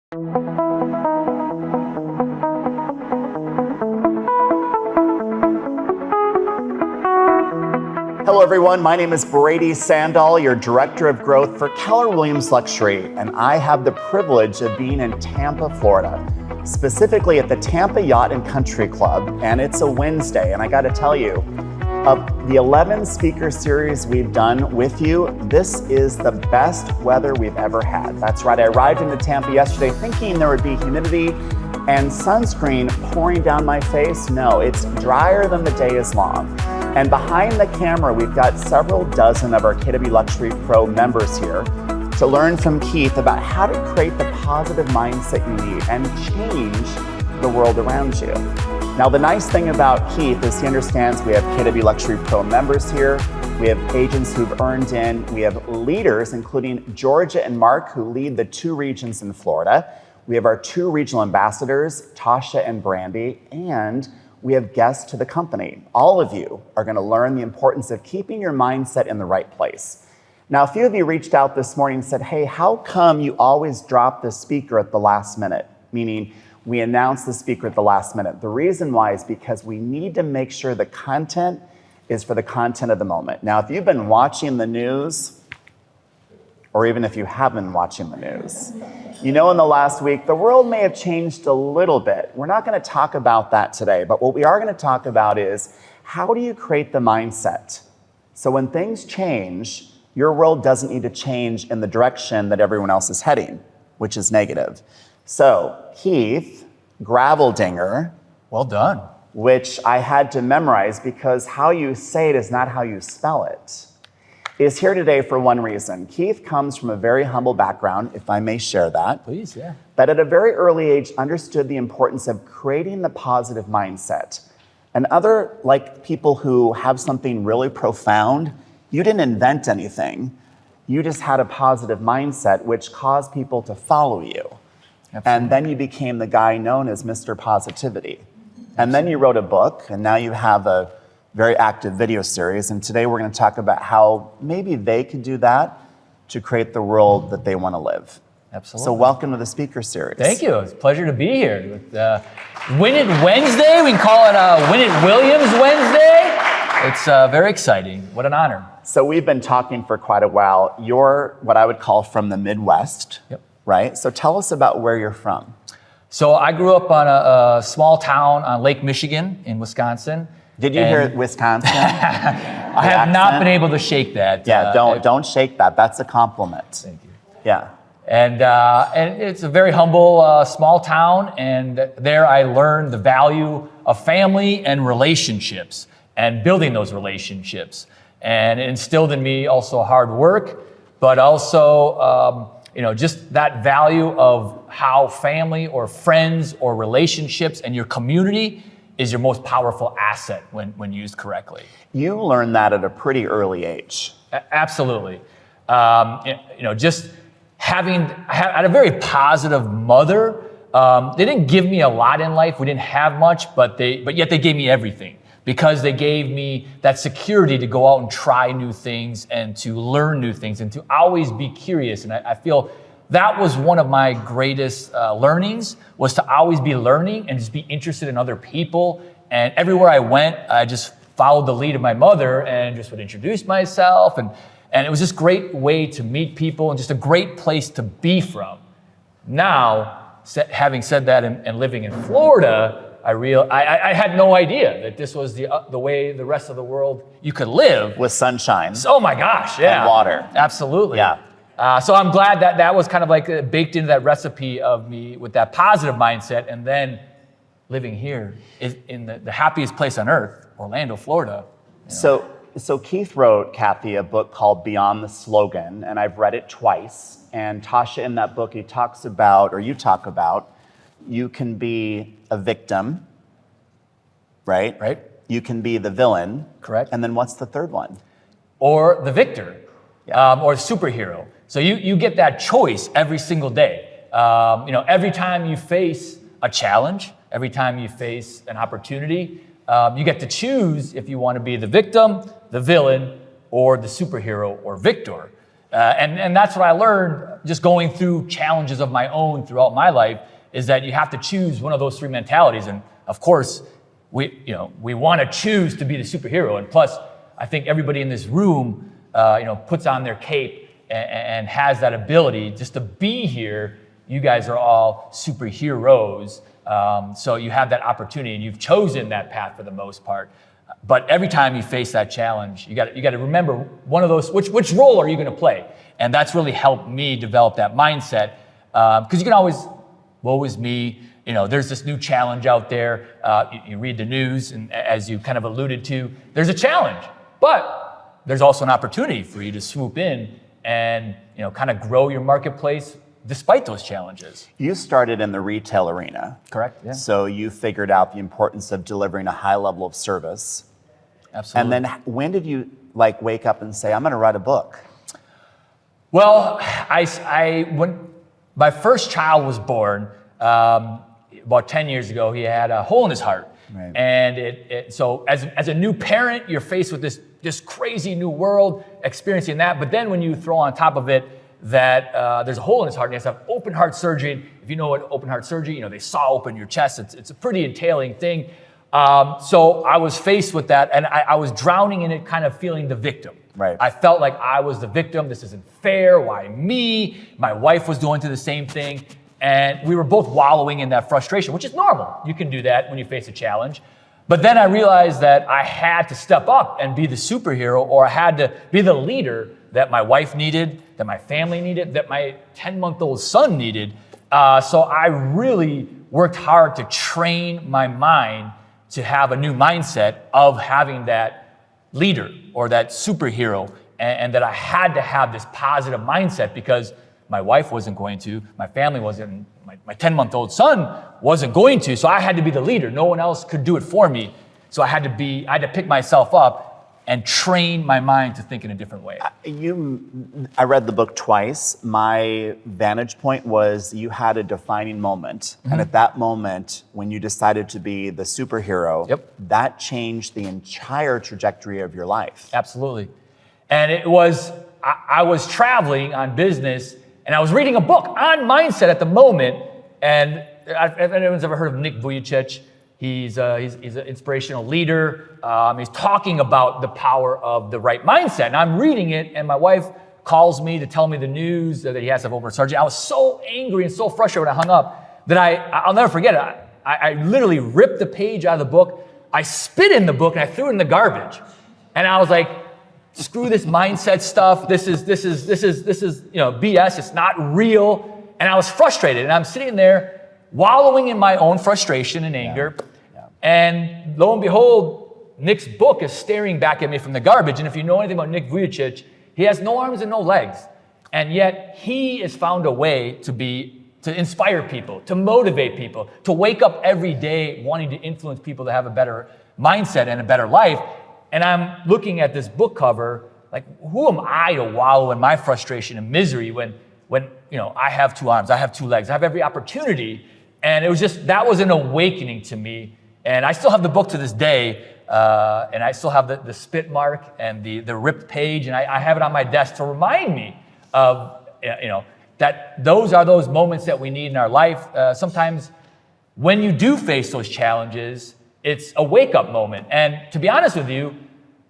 Hello everyone, my name is Brady Sandall, your Director of Growth for Keller Williams Luxury, and I have the privilege of being in Tampa, Florida, specifically at the Tampa Yacht and Country Club, and it's a Wednesday, and I gotta tell you, of the 11 speaker series we've done with you, this is the best weather we've ever had. That's right, I arrived into Tampa yesterday thinking there would be humidity and sunscreen pouring down my face. No, it's drier than the day is long. And behind the camera, we've got several dozen of our KW Luxury Pro members here to learn from Keith about how to create the positive mindset you need and change the world around you. Now, the nice thing about Keith is he understands we have KW Luxury Pro members here. We have agents who've earned in. We have leaders, including Georgia and Mark, who lead the 2 regions in Florida. We have our 2 regional ambassadors, Tasha and Brandy, and we have guests to the company. All of you are going to learn the importance of keeping your mindset in the right place. Now, a few of you reached out this morning and said, hey, how come you always drop the speaker at the last minute? Meaning, we announce the speaker at the last minute. The reason why is because we need to make sure the content is for the content of the moment. Now, if you've been watching the news, or even if you have been watching the news, you know in the last week, the world may have changed a little bit. We're not going to talk about that today, but what we are going to talk about is how do you create the mindset? So when things change, your world doesn't need to change in the direction that everyone else is heading, which is negative. So Keith Graveldinger. Well done. Which I had to memorize because how you say it is not how you spell it, is here today for one reason. Keith comes from a very humble background, if I may share that. Please, yeah. But at a very early age, understood the importance of creating the positive mindset. And other, like people who have something really profound, you didn't invent anything. You just had a positive mindset, which caused people to follow you. Absolutely. And then you became the guy known as Mr. Positivity. And then you wrote a book, and now you have a very active video series, and today we're going to talk about how maybe they could do that to create the world that they want to live. Absolutely. So welcome to the speaker series. Thank you. It's a pleasure to be here. With Win It Wednesday. We can call it Win It Williams Wednesday. It's very exciting. What an honor. So we've been talking for quite a while. You're what I would call from the Midwest, Yep. Right? So tell us about where you're from. So I grew up on a small town on Lake Michigan in Wisconsin. Did you hear Wisconsin? I have not been able to shake that. Yeah, don't shake that. That's a compliment. Thank you. Yeah. And it's a very humble, small town, and there I learned the value of family and relationships and building those relationships. And it instilled in me also hard work, but also just that value of how family or friends or relationships and your community is your most powerful asset when used correctly. You learned that at a pretty early age. Absolutely. Just I had a very positive mother. They didn't give me a lot in life. We didn't have much, but yet they gave me everything because they gave me that security to go out and try new things and to learn new things and to always be curious. And I feel that was one of my greatest learnings, was to always be learning and just be interested in other people. And everywhere I went, I just followed the lead of my mother and just would introduce myself. And it was just a great way to meet people and just a great place to be from. Now, having said that and living in Florida, I had no idea that this was the way the rest of the world you could live. With sunshine. Oh my gosh, yeah. And water. Absolutely. Yeah. So I'm glad that was kind of like baked into that recipe of me with that positive mindset, and then living here in the happiest place on earth, Orlando, Florida. So Keith wrote, Kathy, a book called Beyond the Slogan, and I've read it twice. And Tasha, in that book, you talk about, you can be a victim, right? Right. You can be the villain. Correct. And then what's the third one? Or the victor, or the superhero. So you get that choice every single day. Every time you face a challenge, every time you face an opportunity, you get to choose if you want to be the victim, the villain, or the superhero or victor. And that's what I learned just going through challenges of my own throughout my life, is that you have to choose one of those three mentalities. And of course, we want to choose to be the superhero. And plus, I think everybody in this room, puts on their cape and has that ability just to be here. You guys are all superheroes. So you have that opportunity, and you've chosen that path for the most part. But every time you face that challenge, you got to remember one of those. Which role are you going to play? And that's really helped me develop that mindset. Because you can always, woe is me. There's this new challenge out there. You read the news, and as you kind of alluded to, there's a challenge. But there's also an opportunity for you to swoop in and kind of grow your marketplace despite those challenges. You started in the retail arena. Correct, yeah. So you figured out the importance of delivering a high level of service. Absolutely. And then when did you wake up and say, I'm going to write a book? Well, when my first child was born, about 10 years ago, he had a hole in his heart. Right. And so as a new parent, you're faced with this crazy new world, experiencing that. But then when you throw on top of it that there's a hole in his heart and he has to have open heart surgery. If you know what open heart surgery, they saw open your chest. It's a pretty entailing thing. So I was faced with that, and I was drowning in it, kind of feeling the victim. Right. I felt like I was the victim. This isn't fair. Why me? My wife was going through the same thing. And we were both wallowing in that frustration, which is normal. You can do that when you face a challenge. But then I realized that I had to step up and be the superhero, or I had to be the leader that my wife needed, that my family needed, that my 10-month-old son needed. So I really worked hard to train my mind to have a new mindset of having that leader or that superhero, and that I had to have this positive mindset because my wife wasn't going to, my family wasn't, my 10-month-old son wasn't going to, so I had to be the leader. No one else could do it for me. So I had to pick myself up and train my mind to think in a different way. I read the book twice. My vantage point was you had a defining moment. Mm-hmm. And at that moment, when you decided to be the superhero, Yep. that changed the entire trajectory of your life. Absolutely. And it was, I was traveling on business, and I was reading a book on mindset at the moment. And if anyone's ever heard of Nick Vujicic, he's an inspirational leader. He's talking about the power of the right mindset. And I'm reading it, and my wife calls me to tell me the news that he has to have open surgery. I was so angry and so frustrated when I hung up that I'll never forget it. I literally ripped the page out of the book. I spit in the book and I threw it in the garbage. And I was like, screw this mindset stuff. This is BS. It's not real. And I was frustrated, and I'm sitting there wallowing in my own frustration and anger. Yeah. And lo and behold, Nick's book is staring back at me from the garbage. And if you know anything about Nick Vujicic, he has no arms and no legs. And yet he has found a way to inspire people, to motivate people, to wake up every day wanting to influence people to have a better mindset and a better life. And I'm looking at this book cover, like, who am I to wallow in my frustration and misery when I have two arms, I have two legs, I have every opportunity. And it was that was an awakening to me. And I still have the book to this day, and I still have the spit mark and the ripped page, and I have it on my desk to remind me of, that those are those moments that we need in our life. Sometimes when you do face those challenges, it's a wake-up moment. And to be honest with you,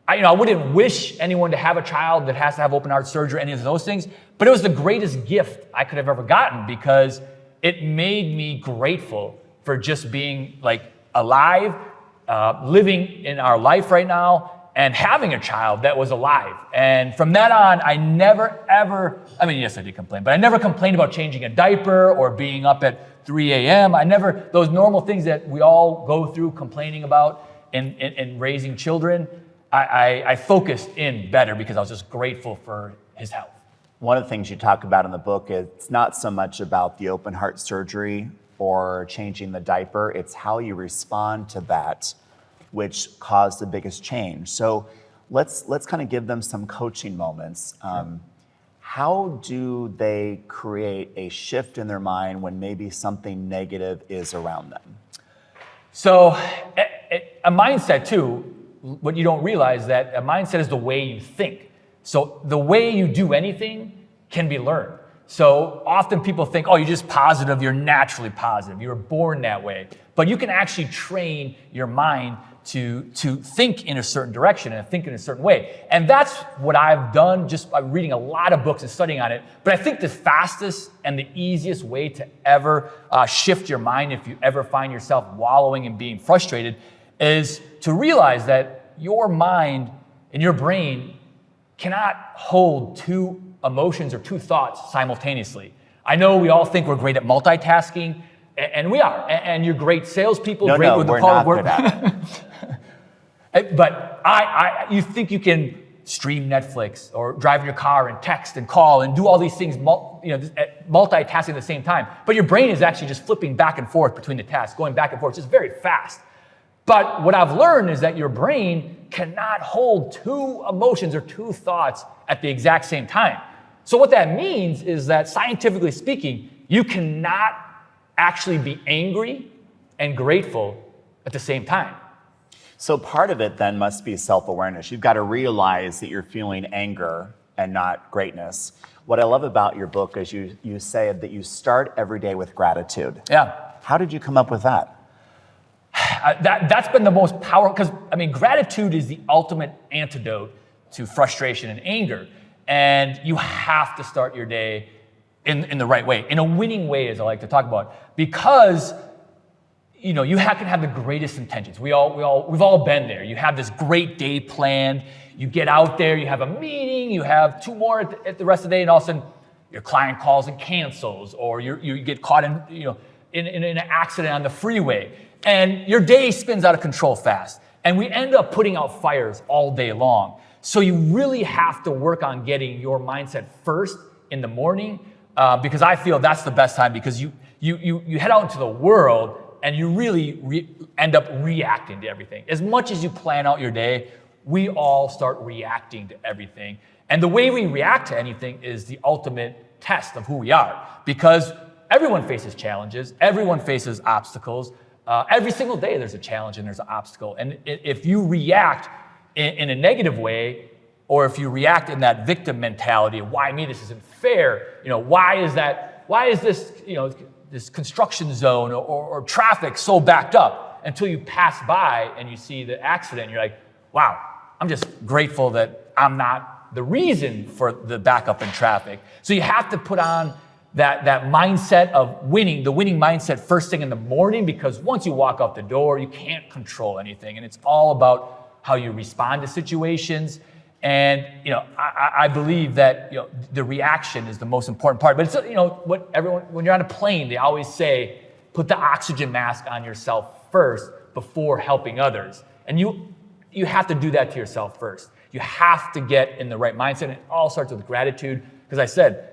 I wouldn't wish anyone to have a child that has to have open heart surgery or any of those things, but it was the greatest gift I could have ever gotten because it made me grateful for just being alive, living in our life right now, and having a child that was alive. And from that on, I never ever, yes, I did complain, but I never complained about changing a diaper or being up at 3 a.m. Those normal things that we all go through complaining about in raising children, I focused in better because I was just grateful for his health. One of the things you talk about in the book is it's not so much about the open heart surgery or changing the diaper, it's how you respond to that which caused the biggest change. So let's kind of give them some coaching moments. Sure. How do they create a shift in their mind when maybe something negative is around them? So a mindset too, what you don't realize that a mindset is the way you think. So the way you do anything can be learned. So often people think, oh, you're just positive, you're naturally positive, you were born that way. But you can actually train your mind to think in a certain direction and think in a certain way. And that's what I've done just by reading a lot of books and studying on it. But I think the fastest and the easiest way to ever shift your mind, if you ever find yourself wallowing and being frustrated, is to realize that your mind and your brain cannot hold two emotions or two thoughts simultaneously. I know we all think we're great at multitasking, and we are. And you're great salespeople, great with the call of work. But you think you can stream Netflix or drive in your car and text and call and do all these things, multitasking at the same time. But your brain is actually just flipping back and forth between the tasks, going back and forth, just very fast. But what I've learned is that your brain cannot hold two emotions or two thoughts at the exact same time. So what that means is that scientifically speaking, you cannot actually be angry and grateful at the same time. So part of it then must be self-awareness. You've got to realize that you're feeling anger and not greatness. What I love about your book is you say that you start every day with gratitude. Yeah. How did you come up with that? That's been the most powerful, because gratitude is the ultimate antidote to frustration and anger. And you have to start your day in the right way, in a winning way, as I like to talk about, because you can have the greatest intentions. We've all been there. You have this great day planned. You get out there, you have a meeting, you have two more at the rest of the day, and all of a sudden your client calls and cancels, or you get caught in an accident on the freeway, and your day spins out of control fast. And we end up putting out fires all day long. So you really have to work on getting your mindset first in the morning, because I feel that's the best time, because you head out into the world and you really end up reacting to everything. As much as you plan out your day, we all start reacting to everything. And the way we react to anything is the ultimate test of who we are, because everyone faces challenges, everyone faces obstacles. Every single day there's a challenge and there's an obstacle. And if you react in a negative way, or if you react in that victim mentality of why me, this isn't fair, why is this, this construction zone or traffic so backed up, until you pass by and you see the accident and you're like, wow, I'm just grateful that I'm not the reason for the backup in traffic. So you have to put on that mindset of winning, the winning mindset first thing in the morning, because once you walk out the door, you can't control anything. And it's all about how you respond to situations. And, I believe that, the reaction is the most important part. But it's, when you're on a plane, they always say, put the oxygen mask on yourself first before helping others. And you have to do that to yourself first. You have to get in the right mindset. And it all starts with gratitude. Because I said,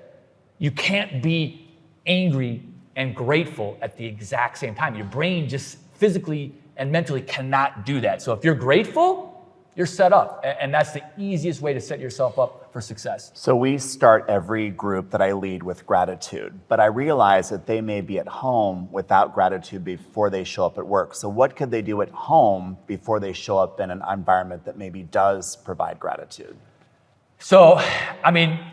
you can't be angry and grateful at the exact same time. Your brain just physically and mentally cannot do that. So if you're grateful, you're set up. And that's the easiest way to set yourself up for success. So we start every group that I lead with gratitude, but I realize that they may be at home without gratitude before they show up at work. So what could they do at home before they show up in an environment that maybe does provide gratitude? So,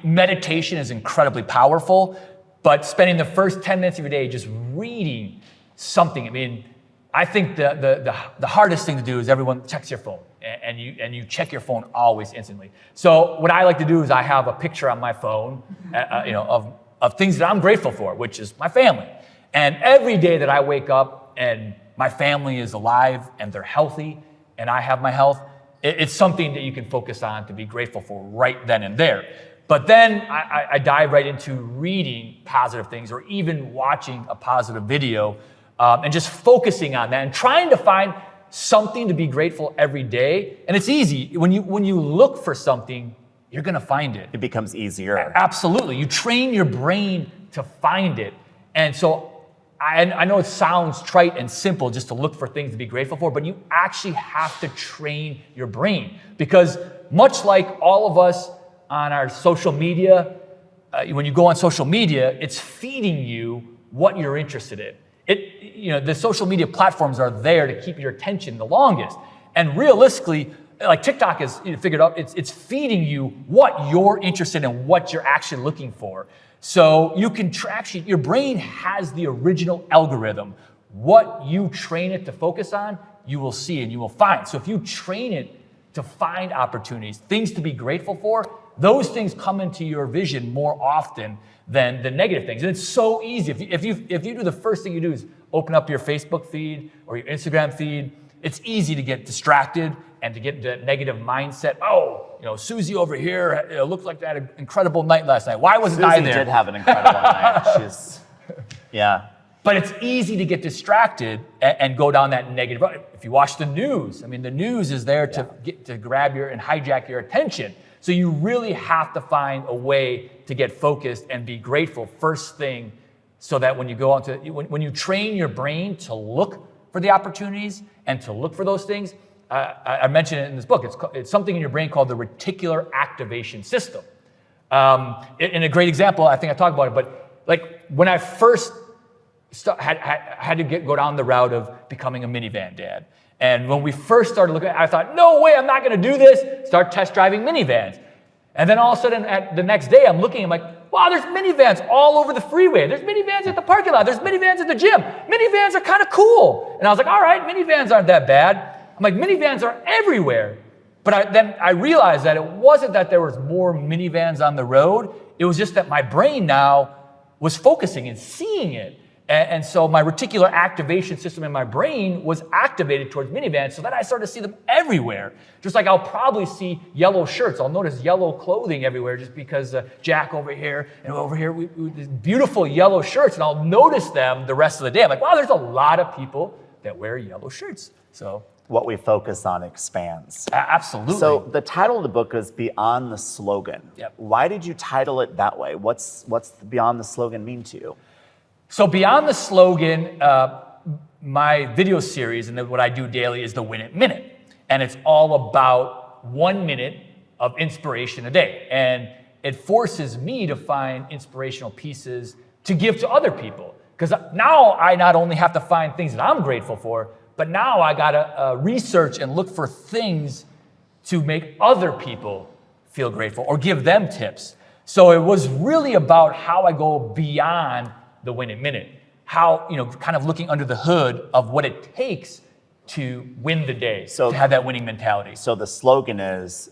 meditation is incredibly powerful, but spending the first 10 minutes of your day just reading something, I think the hardest thing to do is everyone checks your phone, and you check your phone always instantly. So what I like to do is I have a picture on my phone, of things that I'm grateful for, which is my family. And every day that I wake up and my family is alive and they're healthy and I have my health, it's something that you can focus on to be grateful for right then and there. But then I dive right into reading positive things, or even watching a positive video, and just focusing on that and trying to find something to be grateful every day. And it's easy. When you look for something, you're going to find it. It becomes easier. Absolutely. You train your brain to find it. And so I know it sounds trite and simple just to look for things to be grateful for, but you actually have to train your brain, because much like all of us on our social media, when you go on social media, it's feeding you what you're interested in. The social media platforms are there to keep your attention the longest. And realistically, like TikTok is figured out, it's feeding you what you're interested in, what you're actually looking for. So you can actually, your brain has the original algorithm. What you train it to focus on, you will see and you will find. So if you train it to find opportunities, things to be grateful for, those things come into your vision more often than the negative things. And it's so easy. If you do the first thing you do is open up your Facebook feed or your Instagram feed, it's easy to get distracted and to get into that negative mindset. Oh, Susie over here, looked like they had an incredible night last night. Why wasn't I there? Susie did have an incredible night. Yeah. But it's easy to get distracted and go down that negative road. If you watch the news, I mean, the news is there to grab and hijack your attention. So you really have to find a way to get focused and be grateful first thing, so that when you go on to, when you train your brain to look for the opportunities and to look for those things, I mentioned it in this book. It's something in your brain called the reticular activation system. In a great example, I think I talked about it, but like when I first had to go down the route of becoming a minivan dad. And when we first started looking at it, I thought, no way, I'm not gonna do this. Start test driving minivans. And then all of a sudden, the next day, I'm looking, I'm like, wow, there's minivans all over the freeway. There's minivans at the parking lot. There's minivans at the gym. Minivans are kind of cool. And I was like, all right, minivans aren't that bad. I'm like, minivans are everywhere. But then I realized that it wasn't that there was more minivans on the road. It was just that my brain now was focusing and seeing it. And so my reticular activation system in my brain was activated towards minivans, so that I started to see them everywhere. Just like I'll probably see yellow shirts. I'll notice yellow clothing everywhere just because Jack over here and over here, we these beautiful yellow shirts, and I'll notice them the rest of the day. I'm like, wow, there's a lot of people that wear yellow shirts. So what we focus on expands. Absolutely. So the title of the book is Beyond the Slogan. Yep. Why did you title it that way? What's Beyond the Slogan mean to you? So Beyond the Slogan, my video series and what I do daily is the Win It Minute. And it's all about 1 minute of inspiration a day. And it forces me to find inspirational pieces to give to other people. Because now I not only have to find things that I'm grateful for, but now I gotta research and look for things to make other people feel grateful or give them tips. So it was really about how I go beyond the Win It Minute. How, kind of looking under the hood of what it takes to win the day, to have that winning mentality. So the slogan is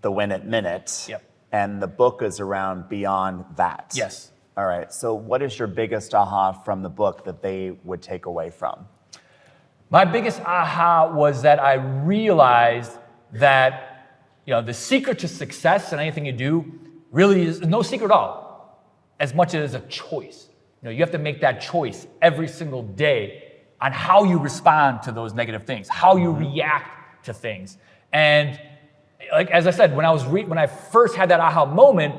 the Win It Minute. Yep. And the book is around beyond that. Yes. All right. So what is your biggest aha from the book that they would take away from? My biggest aha was that I realized that, the secret to success in anything you do really is no secret at all, as much as a choice. You have to make that choice every single day on how you respond to those negative things, how you react to things. And like, as I said, when I first had that aha moment,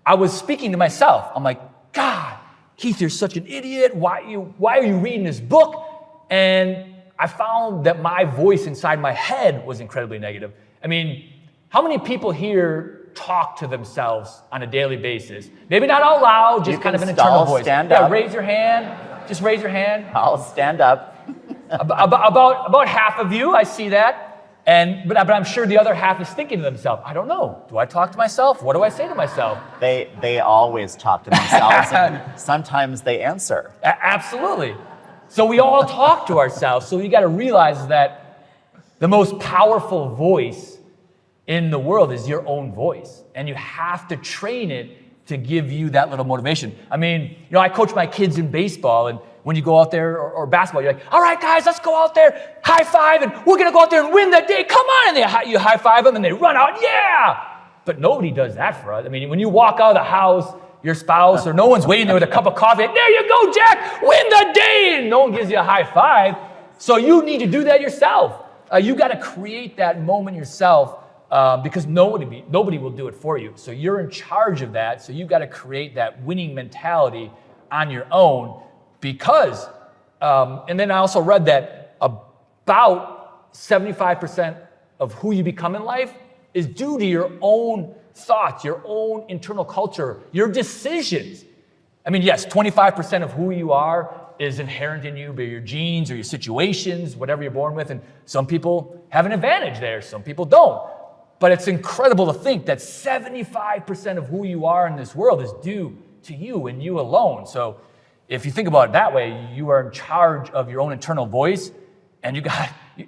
I was speaking to myself. I'm like, God, Keith, you're such an idiot. Why are you reading this book? And I found that my voice inside my head was incredibly negative. I mean, how many people here talk to themselves on a daily basis? Maybe not out loud, just kind of an internal voice. Stand up. Raise your hand. Just raise your hand. I'll stand up. about half of you, I see that. But I'm sure the other half is thinking to themselves, I don't know. Do I talk to myself? What do I say to myself? They always talk to themselves, and sometimes they answer. Absolutely. So we all talk to ourselves. So you got to realize that the most powerful voice in the world is your own voice. And you have to train it to give you that little motivation. I mean, I coach my kids in baseball, and when you go out there or basketball, you're like, all right, guys, let's go out there, high five, and we're going to go out there and win that day. Come on. And you high five them, and they run out. Yeah. But nobody does that for us. I mean, when you walk out of the house, your spouse or no one's waiting there with a cup of coffee. There you go, Jack, win the day. And no one gives you a high five. So you need to do that yourself. You got to create that moment yourself. Because nobody will do it for you. So you're in charge of that. So you've got to create that winning mentality on your own. Because, and then I also read that about 75% of who you become in life is due to your own thoughts, your own internal culture, your decisions. I mean, yes, 25% of who you are is inherent in you by your genes or your situations, whatever you're born with. And some people have an advantage there, some people don't. But it's incredible to think that 75% of who you are in this world is due to you and you alone. So if you think about it that way, you are in charge of your own internal voice, and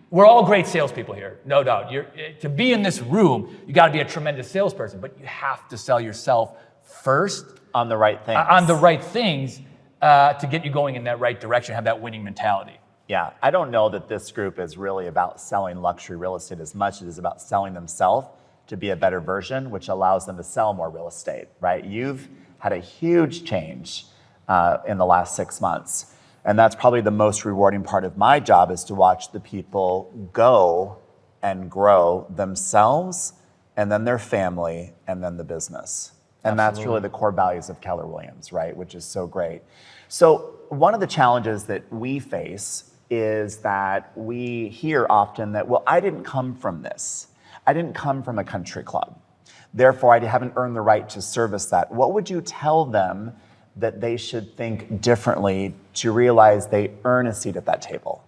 we're all great salespeople here, no doubt. To be in this room, you got to be a tremendous salesperson, but you have to sell yourself first. On the right things. On the right things to get you going in that right direction, have that winning mentality. Yeah, I don't know that this group is really about selling luxury real estate as much as it is about selling themselves to be a better version, which allows them to sell more real estate, right? You've had a huge change in the last 6 months. And that's probably the most rewarding part of my job, is to watch the people go and grow themselves, and then their family, and then the business. And Absolutely. That's really the core values of Keller Williams, right? Which is so great. So one of the challenges that we face is that we hear often that, well, I didn't come from this. I didn't come from a country club. Therefore, I haven't earned the right to service that. What would you tell them that they should think differently to realize they earn a seat at that table?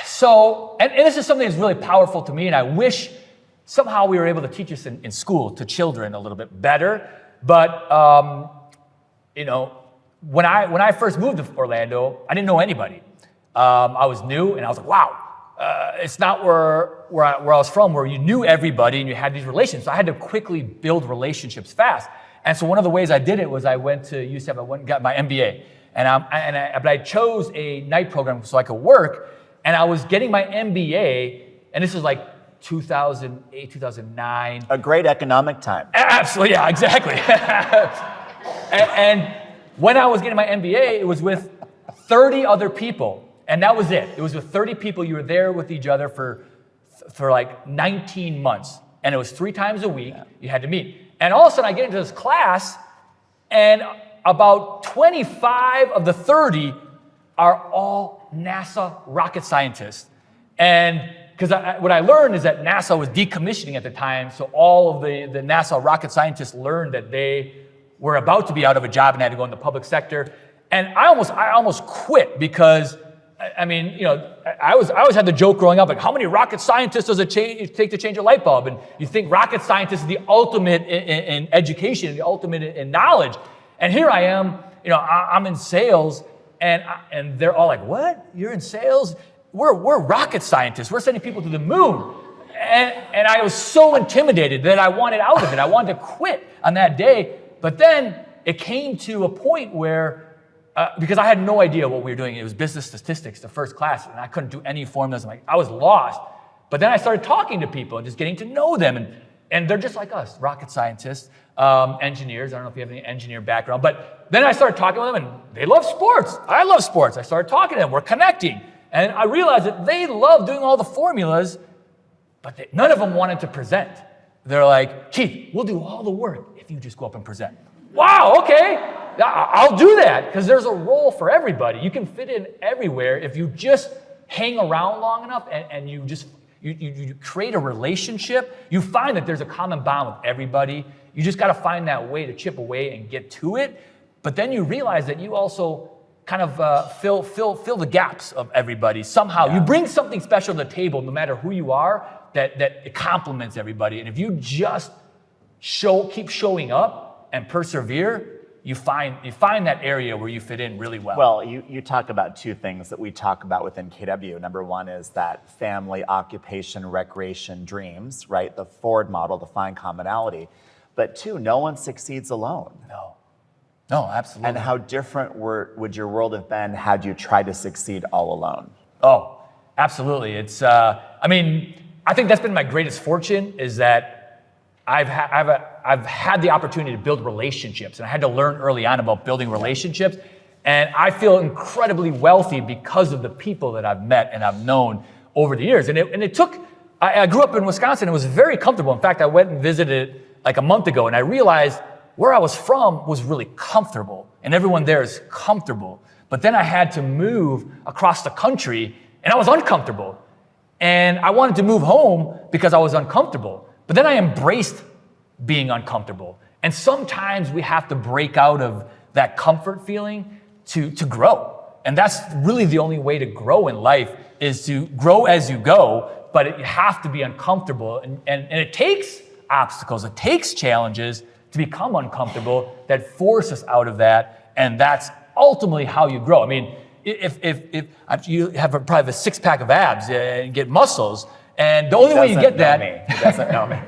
So, and this is something that's really powerful to me, and I wish somehow we were able to teach this in school to children a little bit better. But, when I first moved to Orlando, I didn't know anybody. I was new, and I was like, wow, it's not where I was from, where you knew everybody and you had these relations. So I had to quickly build relationships fast. And so one of the ways I did it was I went to UCF, I went and got my MBA. But I chose a night program so I could work. And I was getting my MBA, and this was like 2008, 2009. A great economic time. Absolutely, yeah, exactly. and when I was getting my MBA, it was with 30 other people. And that was it. It was with 30 people. You were there with each other for like 19 months. And it was 3 times a week you had to meet. And all of a sudden I get into this class, and about 25 of the 30 are all NASA rocket scientists. And because what I learned is that NASA was decommissioning at the time, so all of the NASA rocket scientists learned that they were about to be out of a job and had to go in the public sector. And I almost quit, because I always had the joke growing up, like, how many rocket scientists does it take to change a light bulb? And you think rocket scientist is the ultimate in education, the ultimate in knowledge. And here I am, I'm in sales, and they're all like, what? You're in sales? We're rocket scientists. We're sending people to the moon. And I was so intimidated that I wanted out of it. I wanted to quit on that day. But then it came to a point where, because I had no idea what we were doing. It was business statistics, the first class, and I couldn't do any formulas. I was lost. But then I started talking to people and just getting to know them. And they're just like us, rocket scientists, engineers. I don't know if you have any engineer background. But then I started talking with them, and they love sports. I love sports. I started talking to them. We're connecting. And I realized that they love doing all the formulas, but none of them wanted to present. They're like, Keith, we'll do all the work if you just go up and present. Wow, okay. I'll do that, because there's a role for everybody. You can fit in everywhere if you just hang around long enough and you create a relationship. You find that there's a common bond with everybody. You just got to find that way to chip away and get to it. But then you realize that you also kind of fill the gaps of everybody somehow. Yeah. You bring something special to the table, no matter who you are, that it complements everybody. And if you just keep showing up and persevere, you find that area where you fit in really well. Well, you talk about 2 things that we talk about within KW. Number 1 is that family, occupation, recreation, dreams, right? The Ford model, the find commonality. But 2, no one succeeds alone. No, absolutely. And how different would your world have been had you tried to succeed all alone? Oh, absolutely. It's, I think that's been my greatest fortune, is that I've had the opportunity to build relationships, and I had to learn early on about building relationships. And I feel incredibly wealthy because of the people that I've met and I've known over the years. And it took, I grew up in Wisconsin. It was very comfortable. In fact, I went and visited like a month ago, and I realized where I was from was really comfortable, and everyone there is comfortable. But then I had to move across the country, and I was uncomfortable. And I wanted to move home because I was uncomfortable. But then I embraced being uncomfortable. And sometimes we have to break out of that comfort feeling to grow. And that's really the only way to grow in life, is to grow as you go, but you have to be uncomfortable. And it takes obstacles, it takes challenges to become uncomfortable that force us out of that. And that's ultimately how you grow. I mean, if you have probably have a 6-pack of abs and get muscles, and the only way you get that, he doesn't know me.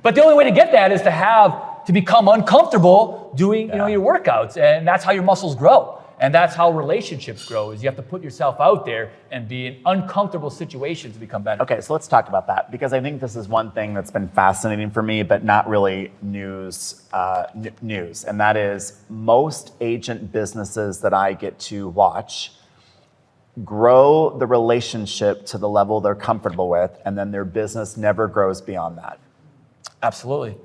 But the only way to get that is to become uncomfortable doing your workouts, and that's how your muscles grow. And that's how relationships grow, is you have to put yourself out there and be in uncomfortable situations to become better. Okay, so let's talk about that, because I think this is one thing that's been fascinating for me, but not really news. And that is, most agent businesses that I get to watch grow the relationship to the level they're comfortable with, and then their business never grows beyond that. Absolutely.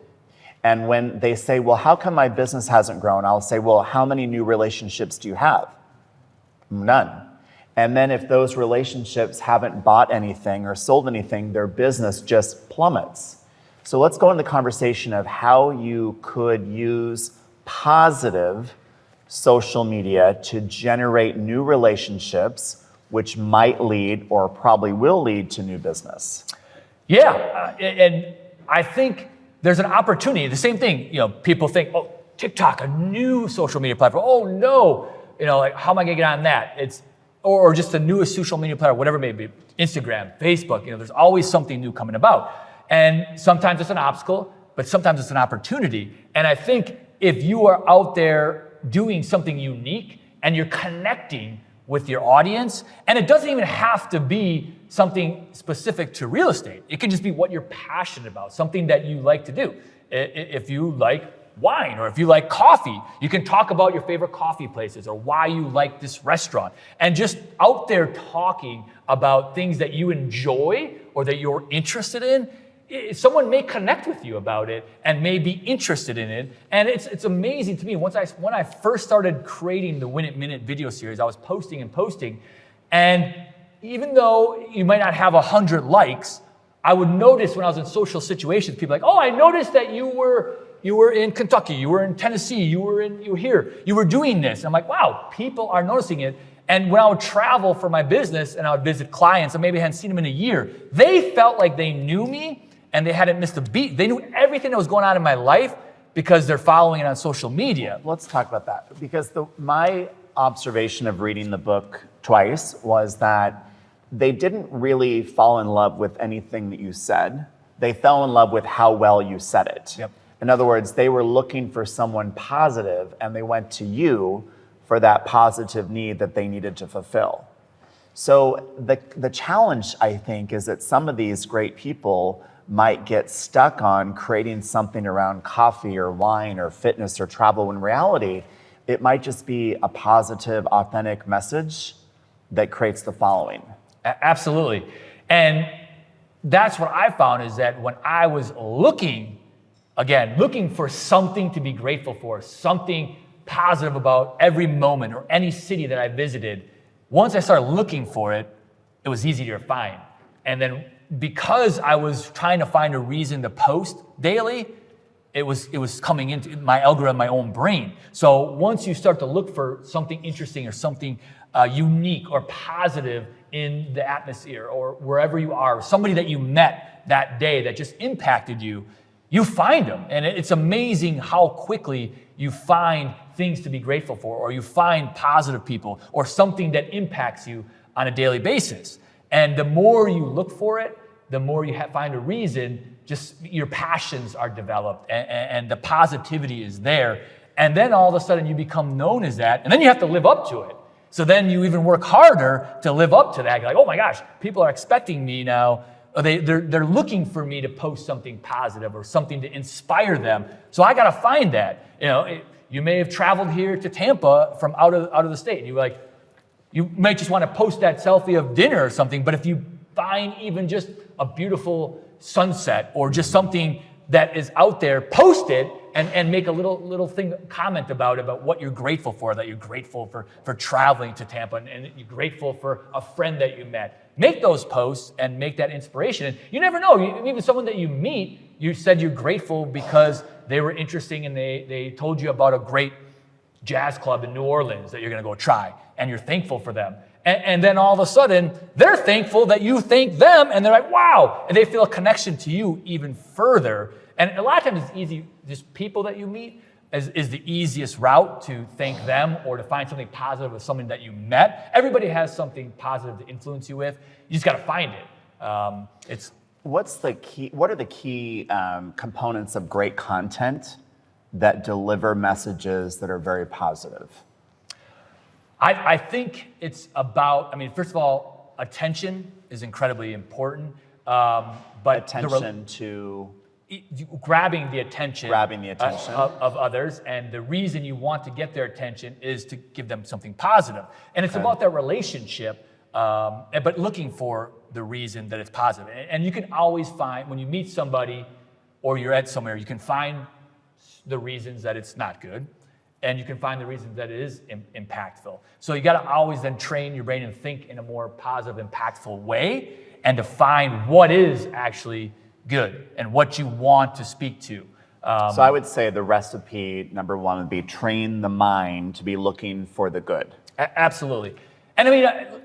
And when they say, well, how come my business hasn't grown? I'll say, well, how many new relationships do you have? None. And then if those relationships haven't bought anything or sold anything, their business just plummets. So let's go into the conversation of how you could use positive social media to generate new relationships, which might lead, or probably will lead, to new business. Yeah, and I think there's an opportunity. The same thing, people think, oh, TikTok, a new social media platform. Oh no, like, how am I gonna get on that? Or just the newest social media platform, whatever it may be, Instagram, Facebook. There's always something new coming about, and sometimes it's an obstacle, but sometimes it's an opportunity. And I think if you are out there doing something unique and you're connecting with your audience, and it doesn't even have to be something specific to real estate. It can just be what you're passionate about, something that you like to do. If you like wine, or if you like coffee, you can talk about your favorite coffee places or why you like this restaurant, and just out there talking about things that you enjoy or that you're interested in. Someone may connect with you about it and may be interested in it. And it's amazing to me. When I first started creating the Win It Minute video series, I was posting, and even though you might not have 100 likes, I would notice when I was in social situations, people like, oh, I noticed that you were in Kentucky, you were in Tennessee, you were here, you were doing this. And I'm like, wow, people are noticing it. And when I would travel for my business and I would visit clients, I maybe hadn't seen them in a year, they felt like they knew me and they hadn't missed a beat. They knew everything that was going on in my life because they're following it on social media. Let's talk about that, because my observation of reading the book twice was that they didn't really fall in love with anything that you said. They fell in love with how well you said it. Yep. In other words, they were looking for someone positive, and they went to you for that positive need that they needed to fulfill. So the challenge, I think, is that some of these great people might get stuck on creating something around coffee or wine or fitness or travel, when in reality, it might just be a positive, authentic message that creates the following. Absolutely. And that's what I found, is that when I was looking for something to be grateful for, something positive about every moment or any city that I visited, once I started looking for it, it was easier to find. And then because I was trying to find a reason to post daily, it was coming into my algorithm, my own brain. So once you start to look for something interesting or something unique or positive in the atmosphere or wherever you are, somebody that you met that day that just impacted you, you find them. And it's amazing how quickly you find things to be grateful for, or you find positive people or something that impacts you on a daily basis. And the more you look for it, the more you find a reason, just your passions are developed and the positivity is there. And then all of a sudden you become known as that, and then you have to live up to it. So then you even work harder to live up to that. You're like, oh my gosh, people are expecting me now. Or they're looking for me to post something positive or something to inspire them. So I got to find that. You may have traveled here to Tampa from out of the state, and you might just want to post that selfie of dinner or something. But if you find even just a beautiful sunset or just something that is out there, post it and make a little comment about what you're grateful for, that you're grateful for traveling to Tampa and you're grateful for a friend that you met. Make those posts and make that inspiration. And you never know, even someone that you meet, you said you're grateful because they were interesting and they told you about a great jazz club in New Orleans that you're going to go try, and you're thankful for them. And then all of a sudden, they're thankful that you thank them, and they're like, wow, and they feel a connection to you even further. And a lot of times it's easy, just people that you meet is the easiest route to thank them or to find something positive with someone that you met. Everybody has something positive to influence you with. You just got to find it. What are the key components of great content that deliver messages that are very positive? I think it's about, first of all, attention is incredibly important. But attention to? Grabbing the attention of others. And the reason you want to get their attention is to give them something positive. And it's about that relationship, but looking for the reason that it's positive. And you can always find, when you meet somebody or you're at somewhere, you can find the reasons that it's not good. And you can find the reasons that it is impactful. So you got to always then train your brain and think in a more positive, impactful way, and to find what is actually good and what you want to speak to. So I would say the recipe, number one, would be train the mind to be looking for the good. Absolutely. And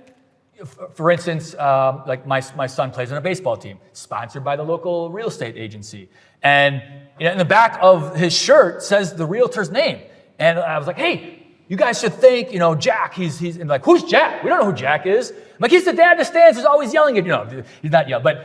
for instance, like my son plays on a baseball team, sponsored by the local real estate agency. And in the back of his shirt says the realtor's name. And I was like, hey, you guys should thank, Jack. He's and like, who's Jack? We don't know who Jack is. I'm like, he's the dad in the stands who's always yelling at, he's not yelling,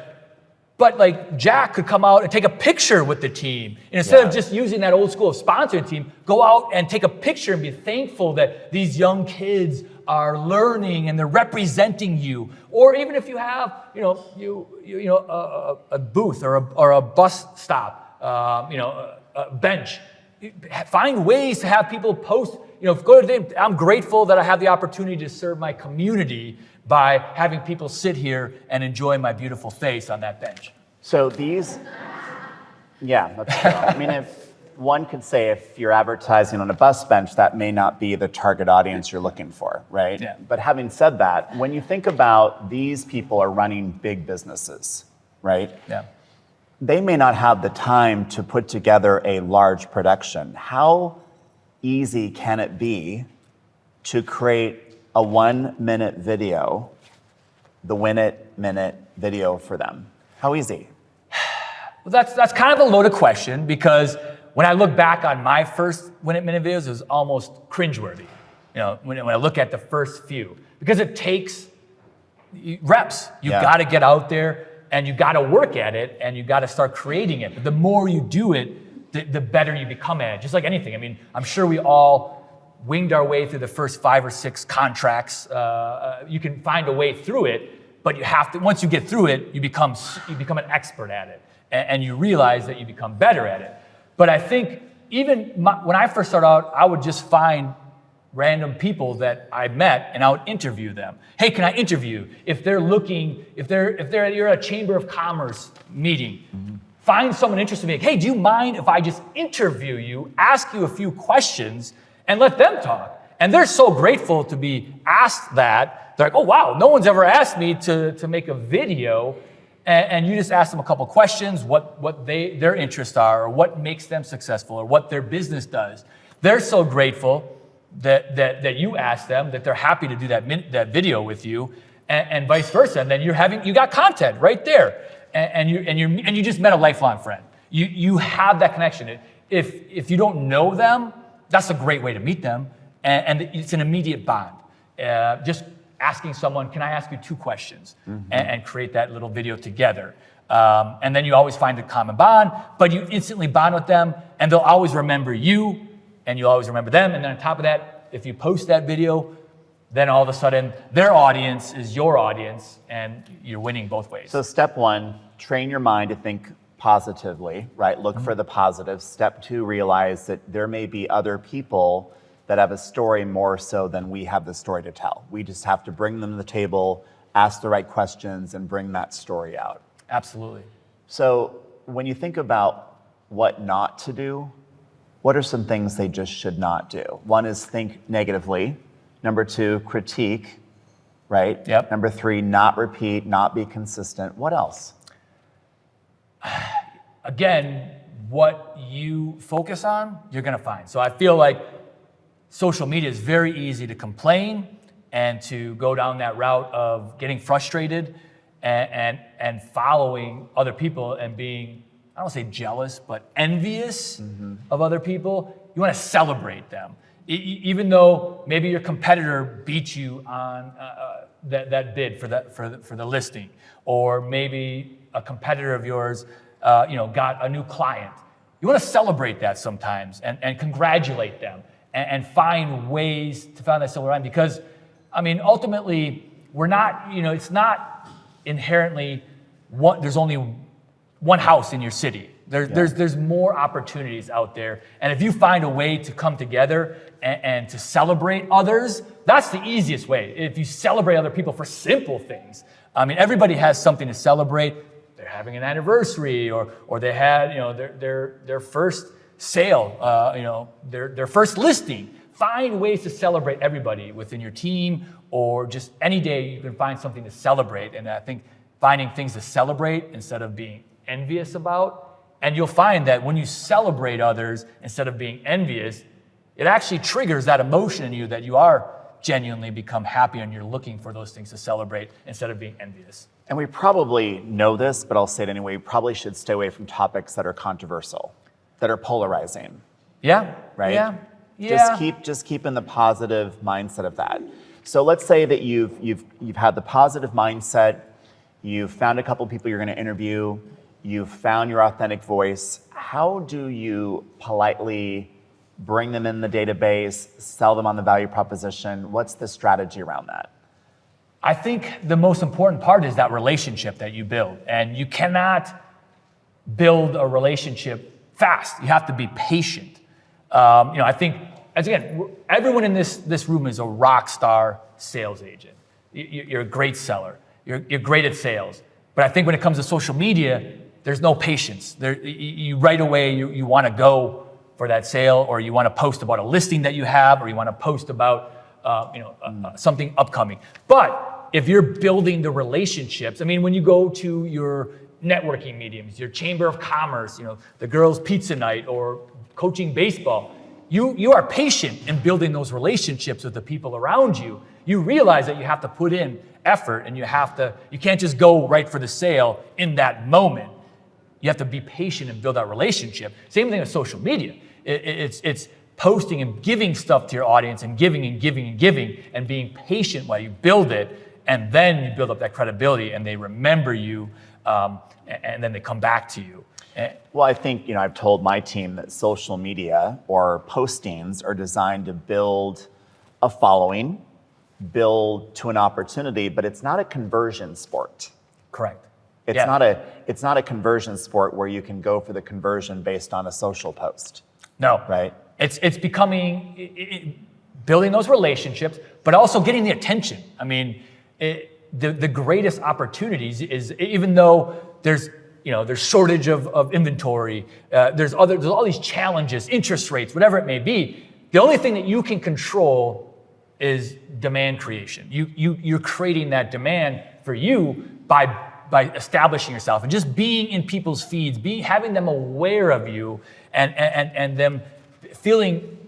but like Jack could come out and take a picture with the team. And instead of just using that old school of sponsored team, go out and take a picture and be thankful that these young kids are learning and they're representing you. Or even if you have, a booth or a bus stop, a bench. Find ways to have people post, go to them. I'm grateful that I have the opportunity to serve my community by having people sit here and enjoy my beautiful face on that bench. So that's true. If one could say if you're advertising on a bus bench, that may not be the target audience you're looking for, right? Yeah. But having said that, when you think about these people are running big businesses, right? Yeah. They may not have the time to put together a large production. How easy can it be to create a 1-minute video, the minute video for them? How easy? Well, that's kind of a loaded question, because when I look back on my first minute videos, it was almost cringeworthy. When I look at the first few, because it takes reps. You got to get out there and you got to work at it and you got to start creating it. But the more you do it, the better you become at it. Just like anything. I'm sure we all winged our way through the first 5 or 6 contracts. You can find a way through it, but you have to. Once you get through it, you become an expert at it, and you realize that you become better at it. But I think even when I first started out, I would just find random people that I met and I would interview them. Hey, can I interview? If they're looking, you're at a Chamber of Commerce meeting. Mm-hmm. Find someone interested in me. Hey, do you mind if I just interview you, ask you a few questions, and let them talk? And they're so grateful to be asked that. They're like, oh, wow, no one's ever asked me to make a video. And you just ask them a couple questions, what their interests are, or what makes them successful, or what their business does. They're so grateful that you ask them, that they're happy to do that video with you, and vice versa. And then you got content right there. And you just met a lifelong friend. You have that connection. If you don't know them, that's a great way to meet them, and it's an immediate bond. Just asking someone, can I ask you 2 questions, mm-hmm. and create that little video together. And then you always find a common bond, but you instantly bond with them, and they'll always remember you, and you always remember them. And then on top of that, if you post that video, then all of a sudden their audience is your audience, and you're winning both ways. So step 1, train your mind to think positively, right? Look mm-hmm. for the positive. Step 2, realize that there may be other people that have a story more so than we have the story to tell. We just have to bring them to the table, ask the right questions, and bring that story out. Absolutely. So when you think about what not to do, what are some things they just should not do? 1 is think negatively. Number 2, critique, right? Yep. Number 3, not repeat, not be consistent. What else? Again, what you focus on, you're gonna find. So I feel like social media is very easy to complain and to go down that route of getting frustrated and following other people and being, I don't say jealous, but envious of other people. You want to celebrate them. Even though maybe your competitor beat you on that bid for the listing, or maybe a competitor of yours got a new client. You want to celebrate that sometimes and congratulate them and find ways to find that silver lining, because ultimately we're not, it's not inherently there's only one house in your city. There's more opportunities out there. And if you find a way to come together and to celebrate others, that's the easiest way. If you celebrate other people for simple things. Everybody has something to celebrate. They're having an anniversary, or they had, their first sale, their first listing. Find ways to celebrate everybody within your team, or just any day you can find something to celebrate. And I think finding things to celebrate instead of being envious about. And you'll find that when you celebrate others instead of being envious, it actually triggers that emotion in you that you are genuinely become happy and you're looking for those things to celebrate instead of being envious. And we probably know this, but I'll say it anyway, we probably should stay away from topics that are controversial, that are polarizing. Yeah. Right? Yeah. Just keep in the positive mindset of that. So let's say that you've had the positive mindset, you've found a couple people you're going to interview, you've found your authentic voice. How do you politely bring them in the database, sell them on the value proposition? What's the strategy around that? I think the most important part is that relationship that you build. And you cannot build a relationship fast. You have to be patient. I think, everyone in this room is a rock star sales agent. You're a great seller. You're great at sales. But I think when it comes to social media, there's no patience. You right away, you want to go for that sale, or you want to post about a listing that you have, or you want to post about something upcoming. But if you're building the relationships, when you go to your networking meetings, your chamber of commerce, the girls' pizza night, or coaching baseball, you are patient in building those relationships with the people around you. You realize that you have to put in effort, and you can't just go right for the sale in that moment. You have to be patient and build that relationship. Same thing with social media. It's posting and giving stuff to your audience, and giving and giving and giving, and being patient while you build it. And then you build up that credibility, and they remember you, and then they come back to you. Well, I think, I've told my team that social media or postings are designed to build a following, build to an opportunity, but it's not a conversion sport. Correct. It's not a conversion sport where you can go for the conversion based on a social post. No. Right? It's becoming building those relationships, but also getting the attention. The greatest opportunities is, even though there's shortage of inventory, there's all these challenges, interest rates, whatever it may be. The only thing that you can control is demand creation. You're creating that demand for you by establishing yourself and just being in people's feeds, having them aware of you, and them feeling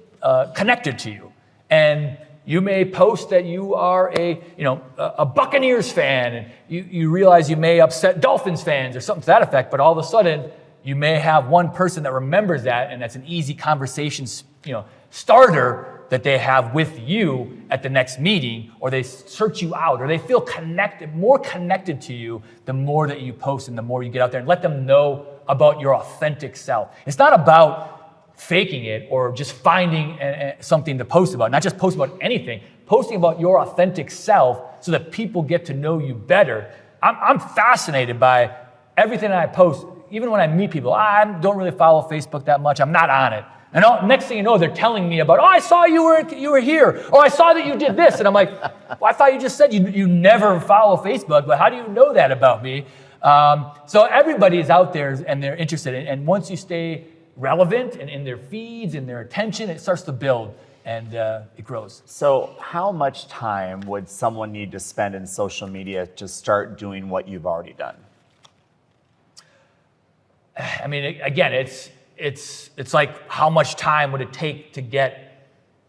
connected to you. And you may post that you are a Buccaneers fan, and you realize you may upset Dolphins fans or something to that effect, but all of a sudden you may have one person that remembers that, and that's an easy conversation starter that they have with you at the next meeting, or they search you out, or they feel more connected to you the more that you post and the more you get out there and let them know about your authentic self. It's not about faking it or just finding something to post about, not just post about anything, posting about your authentic self so that people get to know you better. I'm fascinated by everything I post. Even when I meet people, I don't really follow Facebook that much. I'm not on it. And next thing you know, they're telling me about, I saw you were here, or I saw that you did this. And I'm like, well, I thought you just said you never follow Facebook, but how do you know that about me? So everybody is out there and they're interested in, and once you stay relevant and in their feeds and their attention, it starts to build and it grows. So how much time would someone need to spend in social media to start doing what you've already done? Again, it's like, how much time would it take to get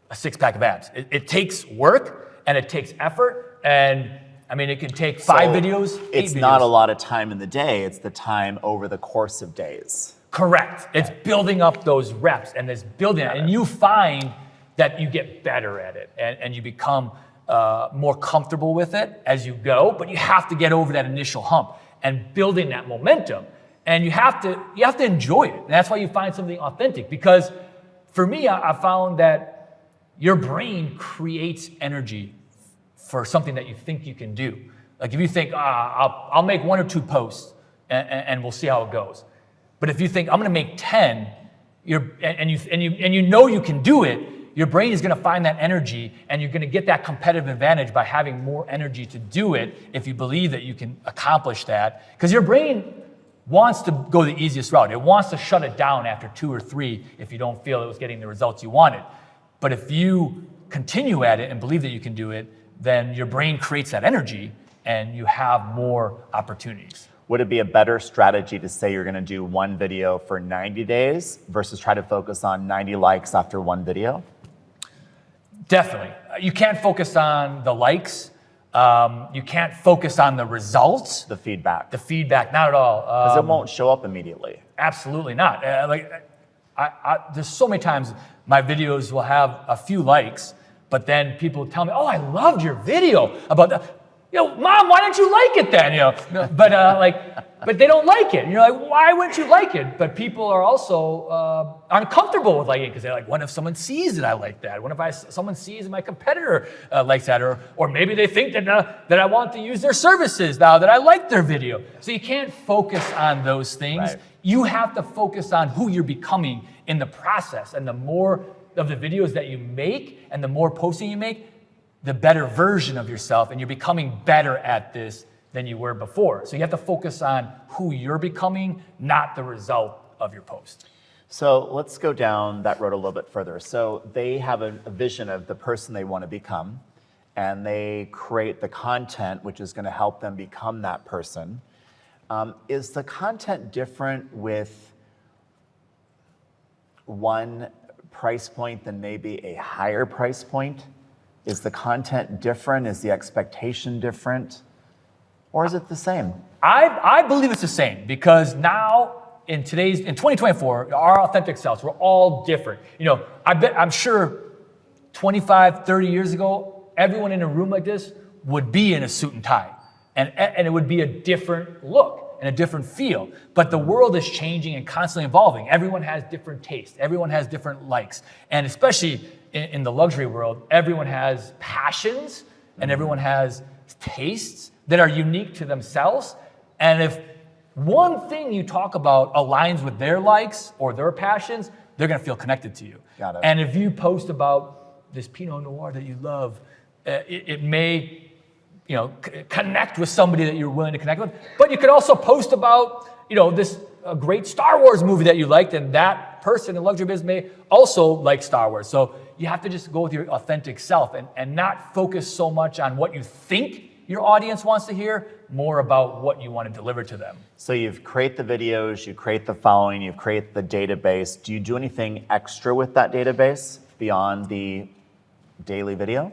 a six-pack of abs. It takes work and it takes effort, and I mean, it can take 5 videos, 8 It's videos. not a lot of time in the day, it's the time over the course of days. Correct. It's building up those reps and it's building it. And you find that you get better at it and you become more comfortable with it as you go, but you have to get over that initial hump and building that momentum. And you have to enjoy it. And that's why you find something authentic. Because for me, I found that your brain creates energy for something that you think you can do. Like if you think, I'll make 1 or 2 posts and we'll see how it goes. But if you think I'm gonna make 10, and you know you can do it, your brain is gonna find that energy and you're gonna get that competitive advantage by having more energy to do it if you believe that you can accomplish that. Because your brain wants to go the easiest route. It wants to shut it down after 2 or 3 if you don't feel it was getting the results you wanted. But if you continue at it and believe that you can do it, then your brain creates that energy and you have more opportunities. Would it be a better strategy to say you're gonna do 1 video for 90 days versus try to focus on 90 likes after 1 video? Definitely. You can't focus on the likes. You can't focus on the results. The feedback. The feedback, not at all. Because it won't show up immediately. Absolutely not. There's so many times my videos will have a few likes, but then people tell me, "Oh, I loved your video about that." Mom, why didn't you like it then? But they don't like it. And you're like, why wouldn't you like it? But people are also uncomfortable with liking it because they're like, what if someone sees that I like that? What if someone sees my competitor likes that? Or maybe they think that I want to use their services now that I like their video. So you can't focus on those things. Right. You have to focus on who you're becoming in the process. And the more of the videos that you make and the more posting you make, the better version of yourself, and you're becoming better at this than you were before. So you have to focus on who you're becoming, not the result of your post. So let's go down that road a little bit further. So they have a vision of the person they want to become, and they create the content which is going to help them become that person. Is the content different with one price point than maybe a higher price point? Is the content different? Is the expectation different? Or is it the same? I believe it's the same because now in 2024, our authentic selves, we're all different. I'm sure 25, 30 years ago, everyone in a room like this would be in a suit and tie. And it would be a different look and a different feel. But the world is changing and constantly evolving. Everyone has different tastes. Everyone has different likes. And especially in the luxury world, everyone has passions and everyone has tastes that are unique to themselves. And if one thing you talk about aligns with their likes or their passions, they're gonna feel connected to you. Got it. And if you post about this Pinot Noir that you love, it may connect with somebody that you're willing to connect with. But you could also post about this great Star Wars movie that you liked, and that person in luxury business may also like Star Wars. So you have to just go with your authentic self and not focus so much on what you think your audience wants to hear, more about what you want to deliver to them. So you've created the videos, you create the following, you've created the database. Do you do anything extra with that database beyond the daily video?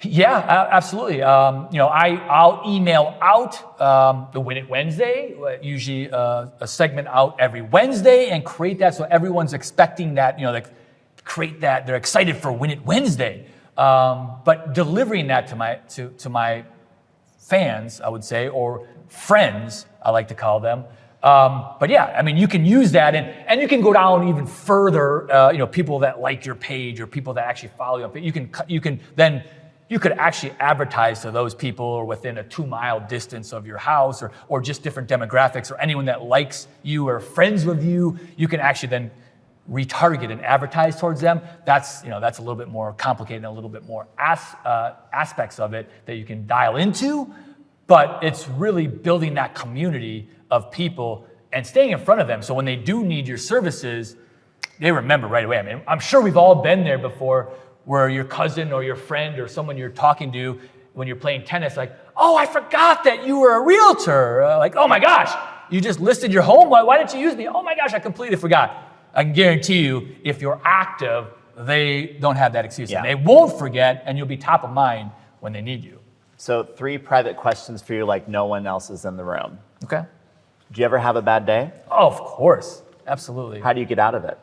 Yeah, absolutely. I'll email out the Win It Wednesday, usually a segment out every Wednesday, and create that so everyone's expecting that, create that, they're excited for Win It Wednesday. But delivering that to my fans, I would say, or friends, I like to call them. But yeah, I mean, you can use that and you can go down even further, people that like your page or people that actually follow you. You could actually advertise to those people or within a 2-mile distance of your house or just different demographics or anyone that likes you or friends with you. You can actually then retarget and advertise towards them. That's a little bit more complicated and a little bit more aspects of it that you can dial into, but it's really building that community of people and staying in front of them. So when they do need your services, they remember right away. I mean, I'm sure we've all been there before where your cousin or your friend or someone you're talking to when you're playing tennis, like, oh, I forgot that you were a realtor. Like, oh my gosh, you just listed your home. Why didn't you use me? Oh my gosh, I completely forgot. I can guarantee you, if you're active, they don't have that excuse. Yeah. And they won't forget, and you'll be top of mind when they need you. So 3 private questions for you like no one else is in the room. Okay? Do you ever have a bad day? Oh, of course. Absolutely. How do you get out of it?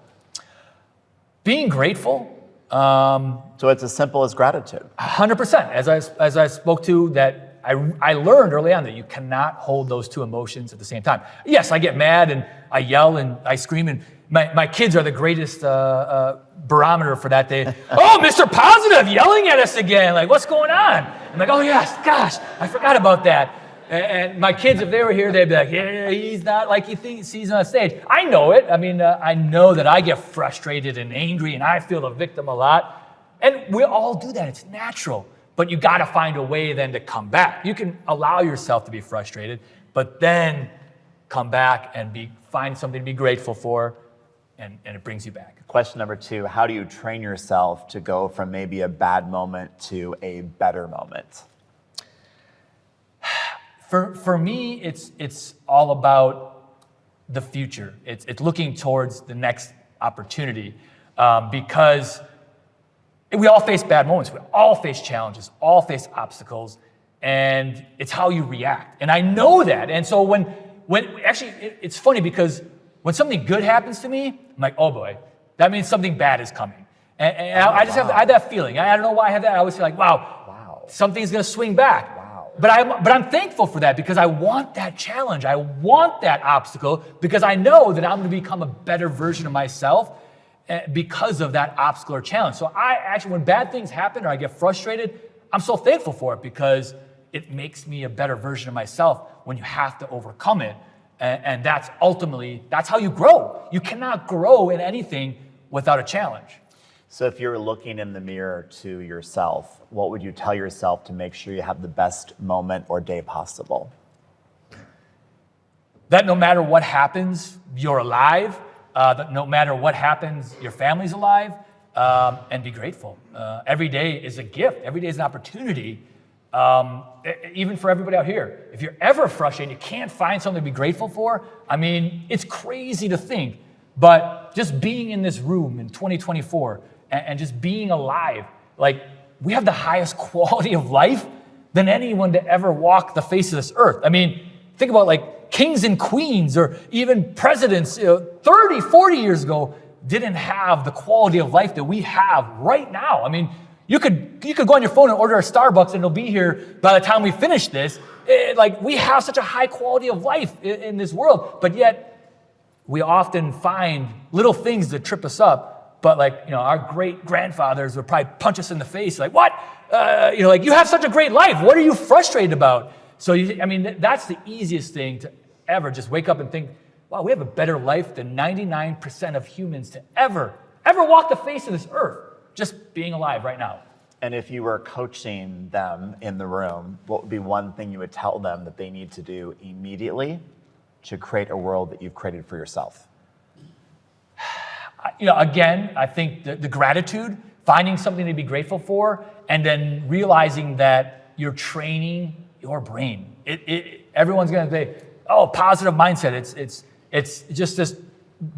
Being grateful. So it's as simple as gratitude. 100%. As I spoke to that, I learned early on that you cannot hold those 2 emotions at the same time. Yes, I get mad and I yell and I scream, and my kids are the greatest barometer for that. Oh, Mr. Positive, yelling at us again. Like, what's going on? I'm like, oh yes, gosh, I forgot about that. And my kids, if they were here, they'd be like, yeah, he's not like he thinks he's on stage. I know it. I mean, I know that I get frustrated and angry, and I feel the victim a lot. And we all do that. It's natural. But you got to find a way then to come back. You can allow yourself to be frustrated, but then come back and find something to be grateful for, and it brings you back. Question number 2, how do you train yourself to go from maybe a bad moment to a better moment? For me, it's all about the future. It's looking towards the next opportunity, because we all face bad moments. We all face challenges, all face obstacles, and it's how you react. And I know that. And so when actually, it's funny because when something good happens to me, I'm like, oh boy, that means something bad is coming. And I have that feeling. I don't know why I have that. I always feel like, wow, something's gonna swing back. But I'm thankful for that because I want that challenge. I want that obstacle because I know that I'm going to become a better version of myself because of that obstacle or challenge. So I actually, when bad things happen or I get frustrated, I'm so thankful for it because it makes me a better version of myself when you have to overcome it. And that's how you grow. You cannot grow in anything without a challenge. So if you're looking in the mirror to yourself, what would you tell yourself to make sure you have the best moment or day possible? That no matter what happens, you're alive. That no matter what happens, your family's alive. And be grateful. Every day is a gift. Every day is an opportunity. Even for everybody out here. If you're ever frustrated, you can't find something to be grateful for. I mean, it's crazy to think. But just being in this room in 2024 and just being alive, like we have the highest quality of life than anyone to ever walk the face of this earth. I mean, think about like kings and queens or even presidents 30, 40 years ago didn't have the quality of life that we have right now. I mean, you could go on your phone and order a Starbucks and it'll be here by the time we finish this. Like we have such a high quality of life in this world, but yet we often find little things that trip us up. But like, our great grandfathers would probably punch us in the face like, what? Like you have such a great life. What are you frustrated about? So, that's the easiest thing to ever just wake up and think, wow, we have a better life than 99% of humans to ever walk the face of this earth, just being alive right now. And if you were coaching them in the room, what would be one thing you would tell them that they need to do immediately to create a world that you've created for yourself? Again, I think the gratitude, finding something to be grateful for, and then realizing that you're training your brain. Everyone's going to say, oh, positive mindset. It's just this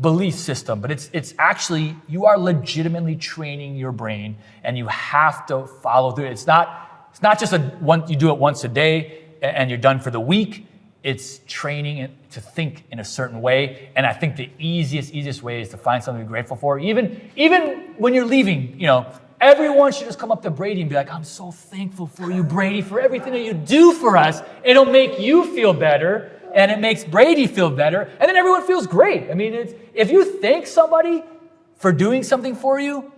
belief system, but it's actually, you are legitimately training your brain, and you have to follow through. It's not just you do it once a day and you're done for the week. It's training it to think in a certain way. And I think the easiest way is to find something to be grateful for. Even when you're leaving, everyone should just come up to Brady and be like, I'm so thankful for you, Brady, for everything that you do for us. It'll make you feel better, and it makes Brady feel better. And then everyone feels great. I mean, if you thank somebody for doing something for you,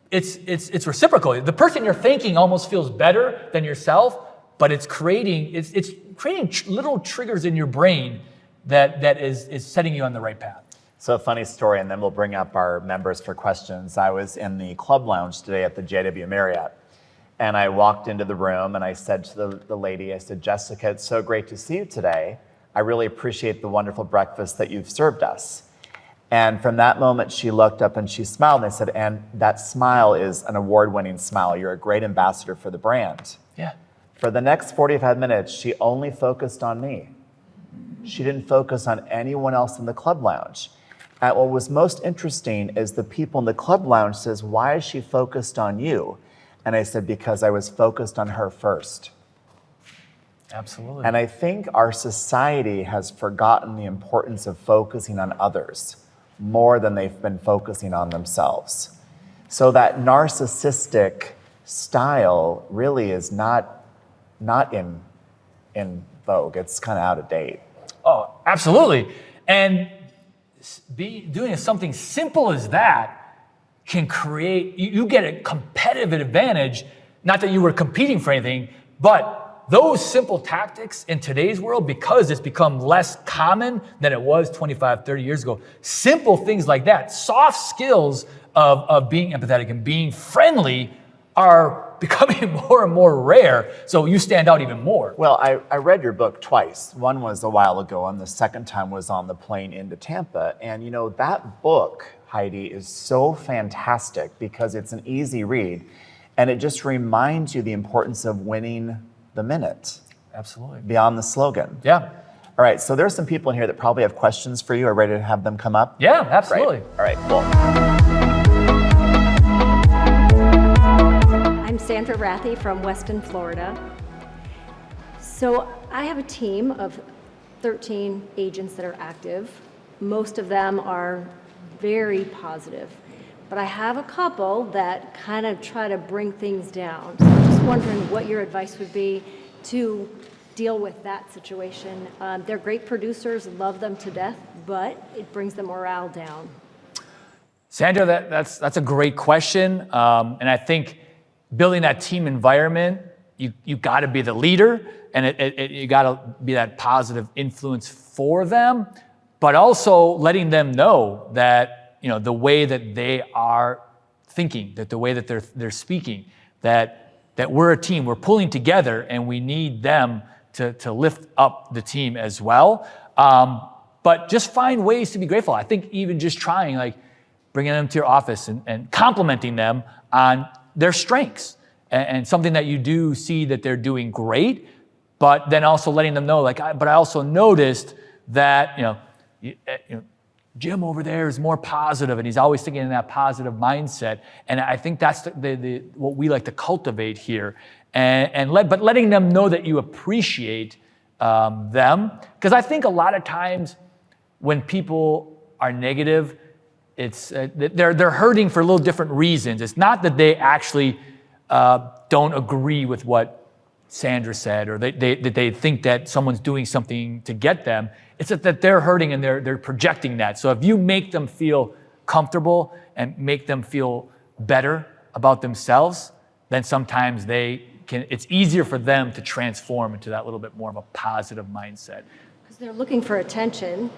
it's reciprocal. The person you're thanking almost feels better than yourself, but it's creating little triggers in your brain that is setting you on the right path. So a funny story, and then we'll bring up our members for questions. I was in the club lounge today at the JW Marriott, and I walked into the room and I said to the lady, I said, Jessica, it's so great to see you today. I really appreciate the wonderful breakfast that you've served us. And from that moment, she looked up and she smiled, and I said, and that smile is an award-winning smile. You're a great ambassador for the brand. Yeah. For the next 45 minutes, she only focused on me. She didn't focus on anyone else in the club lounge. And what was most interesting is the people in the club lounge says, why is she focused on you? And I said, because I was focused on her first. Absolutely. And I think our society has forgotten the importance of focusing on others more than they've been focusing on themselves. So that narcissistic style really is not in vogue. It's kind of out of date. Oh, absolutely. And doing something simple as that can create, you get a competitive advantage, not that you were competing for anything, but those simple tactics in today's world, because it's become less common than it was 25, 30 years ago, simple things like that, soft skills of being empathetic and being friendly are becoming more and more rare, so you stand out even more. Well, I read your book twice. One was a while ago, and the second time was on the plane into Tampa. And you know, that book, Heidi, is so fantastic because it's an easy read, and it just reminds you the importance of winning the minute. Absolutely. Beyond the slogan. Yeah. All right, so there's some people in here that probably have questions for you. Are ready to have them come up? Yeah, absolutely. Right. All right, cool. I'm Sandra Rathie from Weston, Florida. So I have a team of 13 agents that are active. Most of them are very positive, but I have a couple that kind of try to bring things down. So I'm just wondering what your advice would be to deal with that situation. They're great producers, love them to death, but it brings the morale down. Sandra, that's a great question, and I think building that team environment, you got to be the leader, and you got to be that positive influence for them, but also letting them know that the way that they are thinking, that the way that they're speaking, that we're a team, we're pulling together, and we need them to lift up the team as well. But just find ways to be grateful. I think even just trying, like bringing them to your office and complimenting them on their strengths and something that you do see that they're doing great, but then also letting them know, but I also noticed that, Jim over there is more positive and he's always thinking in that positive mindset. And I think that's the what we like to cultivate here. But letting them know that you appreciate them. Because I think a lot of times when people are negative, it's they're hurting for a little different reasons. It's not that they actually don't agree with what Sandra said, or they think that someone's doing something to get them. It's that they're hurting and they're projecting that. So if you make them feel comfortable and make them feel better about themselves, then sometimes it's easier for them to transform into that little bit more of a positive mindset. Because they're looking for attention,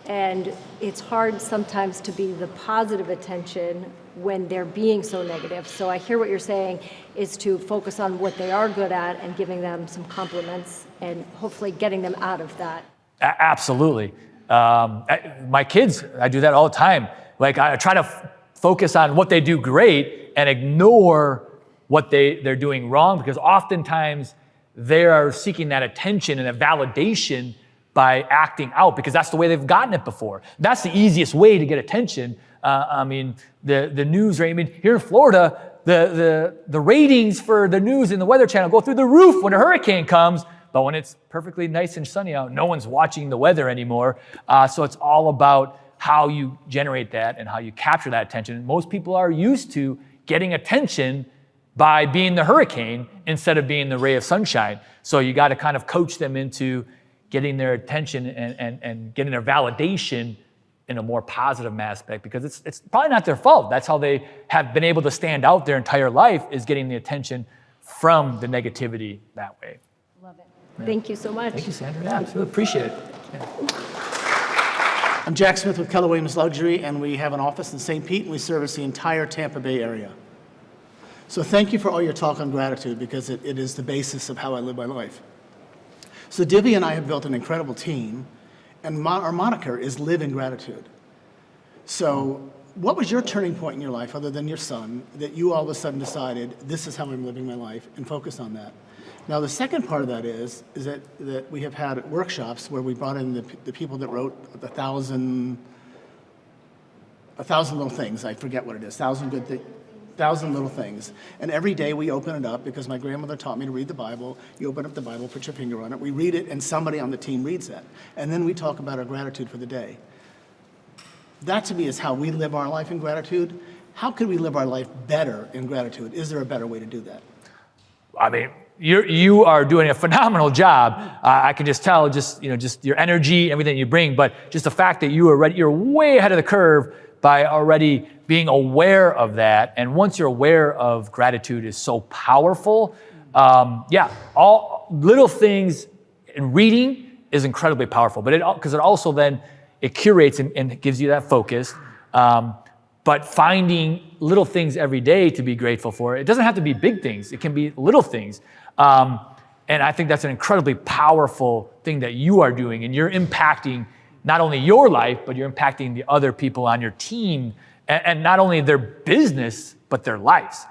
and it's hard sometimes to be the positive attention when they're being so negative. So I hear what you're saying is to focus on what they are good at and giving them some compliments and hopefully getting them out of that. Absolutely. My kids, I do that all the time. Like I try to focus on what they do great and ignore what they're doing wrong, because oftentimes they are seeking that attention and that validation by acting out, because that's the way they've gotten it before. That's the easiest way to get attention. The news, right? Here in Florida, the ratings for the news and the Weather Channel go through the roof when a hurricane comes, but when it's perfectly nice and sunny out, no one's watching the weather anymore. So it's all about how you generate that and how you capture that attention. Most people are used to getting attention by being the hurricane instead of being the ray of sunshine. So you got to kind of coach them into getting their attention and getting their validation in a more positive aspect, because it's probably not their fault. That's how they have been able to stand out their entire life, is getting the attention from the negativity that way. Love it. Yeah. Thank you so much. Thank you, Sandra. Yeah, absolutely appreciate it. Yeah. I'm Jack Smith with Keller Williams Luxury, and we have an office in St. Pete, and we service the entire Tampa Bay area. So thank you for all your talk on gratitude, because it is the basis of how I live my life. So Divya and I have built an incredible team, and our moniker is Live in Gratitude. So what was your turning point in your life, other than your son, that you all of a sudden decided, this is how I'm living my life, and focus on that? Now, the second part of that is that we have had workshops where we brought in the people that wrote the 1,000 1,000 little things. I forget what it is. 1,000 little things. And every day we open it up because my grandmother taught me to read the Bible. You open up the Bible, put your finger on it. We read it, and somebody on the team reads that. And then we talk about our gratitude for the day. That to me is how we live our life in gratitude. How could we live our life better in gratitude? Is there a better way to do that? I mean, you are doing a phenomenal job. I can just tell, just your energy, everything you bring, but just the fact that you're way ahead of the curve by already being aware of that. And once you're aware of gratitude is so powerful. All little things in reading is incredibly powerful, but because it also then it curates and it gives you that focus. But finding little things every day to be grateful for, it doesn't have to be big things. It can be little things. And I think that's an incredibly powerful thing that you are doing, and you're impacting not only your life, but you're impacting the other people on your team, and not only their business, but their lives.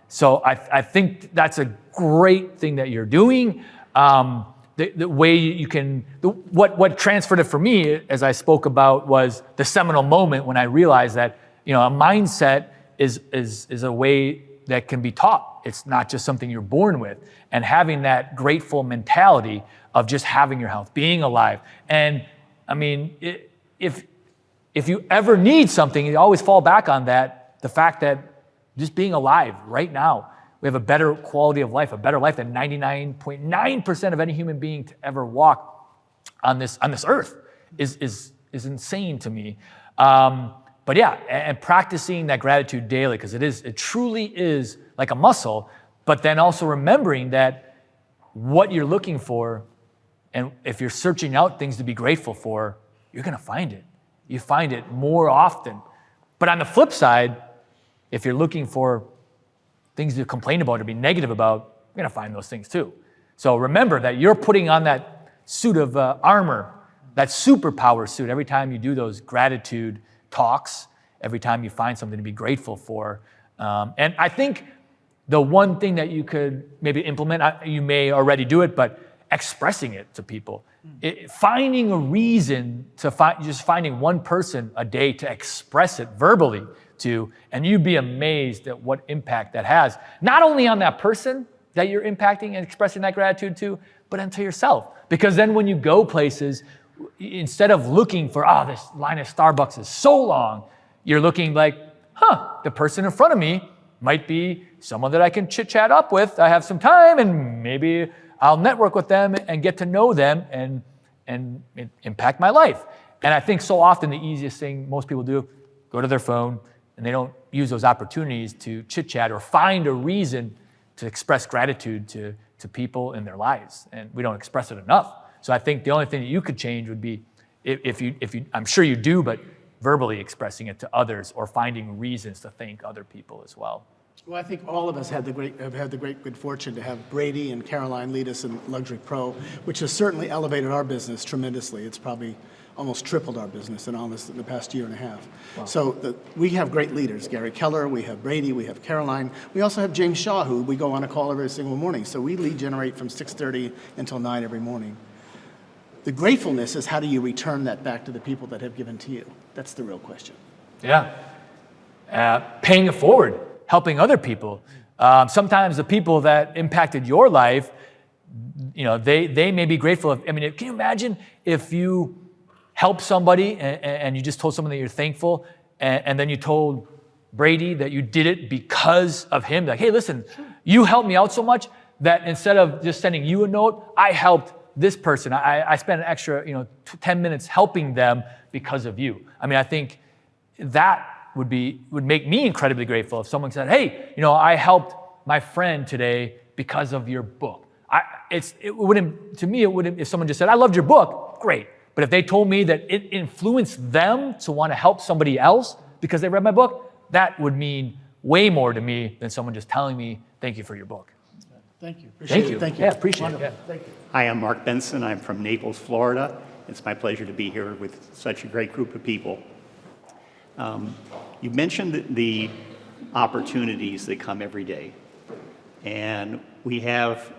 So I think that's a great thing that you're doing. The way you can, what transferred it for me, as I spoke about, was the seminal moment when I realized that, a mindset is a way that can be taught. It's not just something you're born with. And having that grateful mentality of just having your health, being alive. And I mean, if you ever need something, you always fall back on that, the fact that just being alive right now, we have a better quality of life, a better life than 99.9% of any human being to ever walk on this earth is insane to me. But yeah, and practicing that gratitude daily, because it truly is like a muscle, but then also remembering that what you're looking for, and if you're searching out things to be grateful for, you're gonna find it. You find it more often. But on the flip side, if you're looking for things to complain about or be negative about, you're gonna find those things too. So remember that you're putting on that suit of armor, that superpower suit, every time you do those gratitude talks, every time you find something to be grateful for. And I think the one thing that you could maybe implement, you may already do it, but expressing it to people. Finding a reason to just finding one person a day to express it verbally to, and you'd be amazed at what impact that has, not only on that person that you're impacting and expressing that gratitude to, but unto yourself. Because then when you go places, instead of looking for, this line at Starbucks is so long, you're looking like, the person in front of me might be someone that I can chit chat up with. I have some time, and maybe I'll network with them and get to know them and impact my life. And I think so often the easiest thing most people do, go to their phone, and they don't use those opportunities to chit-chat or find a reason to express gratitude to people in their lives. And we don't express it enough. So I think the only thing that you could change would be, if you, I'm sure you do, but verbally expressing it to others or finding reasons to thank other people as well. Well, I think all of us have had the great good fortune to have Brady and Caroline lead us in Luxury Pro, which has certainly elevated our business tremendously. It's probably almost tripled our business in the past year and a half. Wow. So we have great leaders, Gary Keller, we have Brady, we have Caroline. We also have James Shaw, who we go on a call every single morning. So we lead generate from 6:30 until 9 every morning. The gratefulness is, how do you return that back to the people that have given to you? That's the real question. Yeah. Paying it forward, helping other people. Sometimes the people that impacted your life, they may be grateful. Can you imagine if you helped somebody and you just told someone that you're thankful, and then you told Brady that you did it because of him? Like, hey, listen, you helped me out so much that instead of just sending you a note, I helped this person. I spent an extra 10 minutes helping them because of you. I think that would make me incredibly grateful if someone said, hey, I helped my friend today because of your book. It wouldn't, if someone just said, I loved your book, great. But if they told me that it influenced them to want to help somebody else because they read my book, that would mean way more to me than someone just telling me, thank you for your book. Thank you. Thank you. Thank you. Yeah, appreciate it. Yeah. Thank you. Hi, I'm Mark Benson. I'm from Naples, Florida. It's my pleasure to be here with such a great group of people. You mentioned the opportunities that come every day. And we have,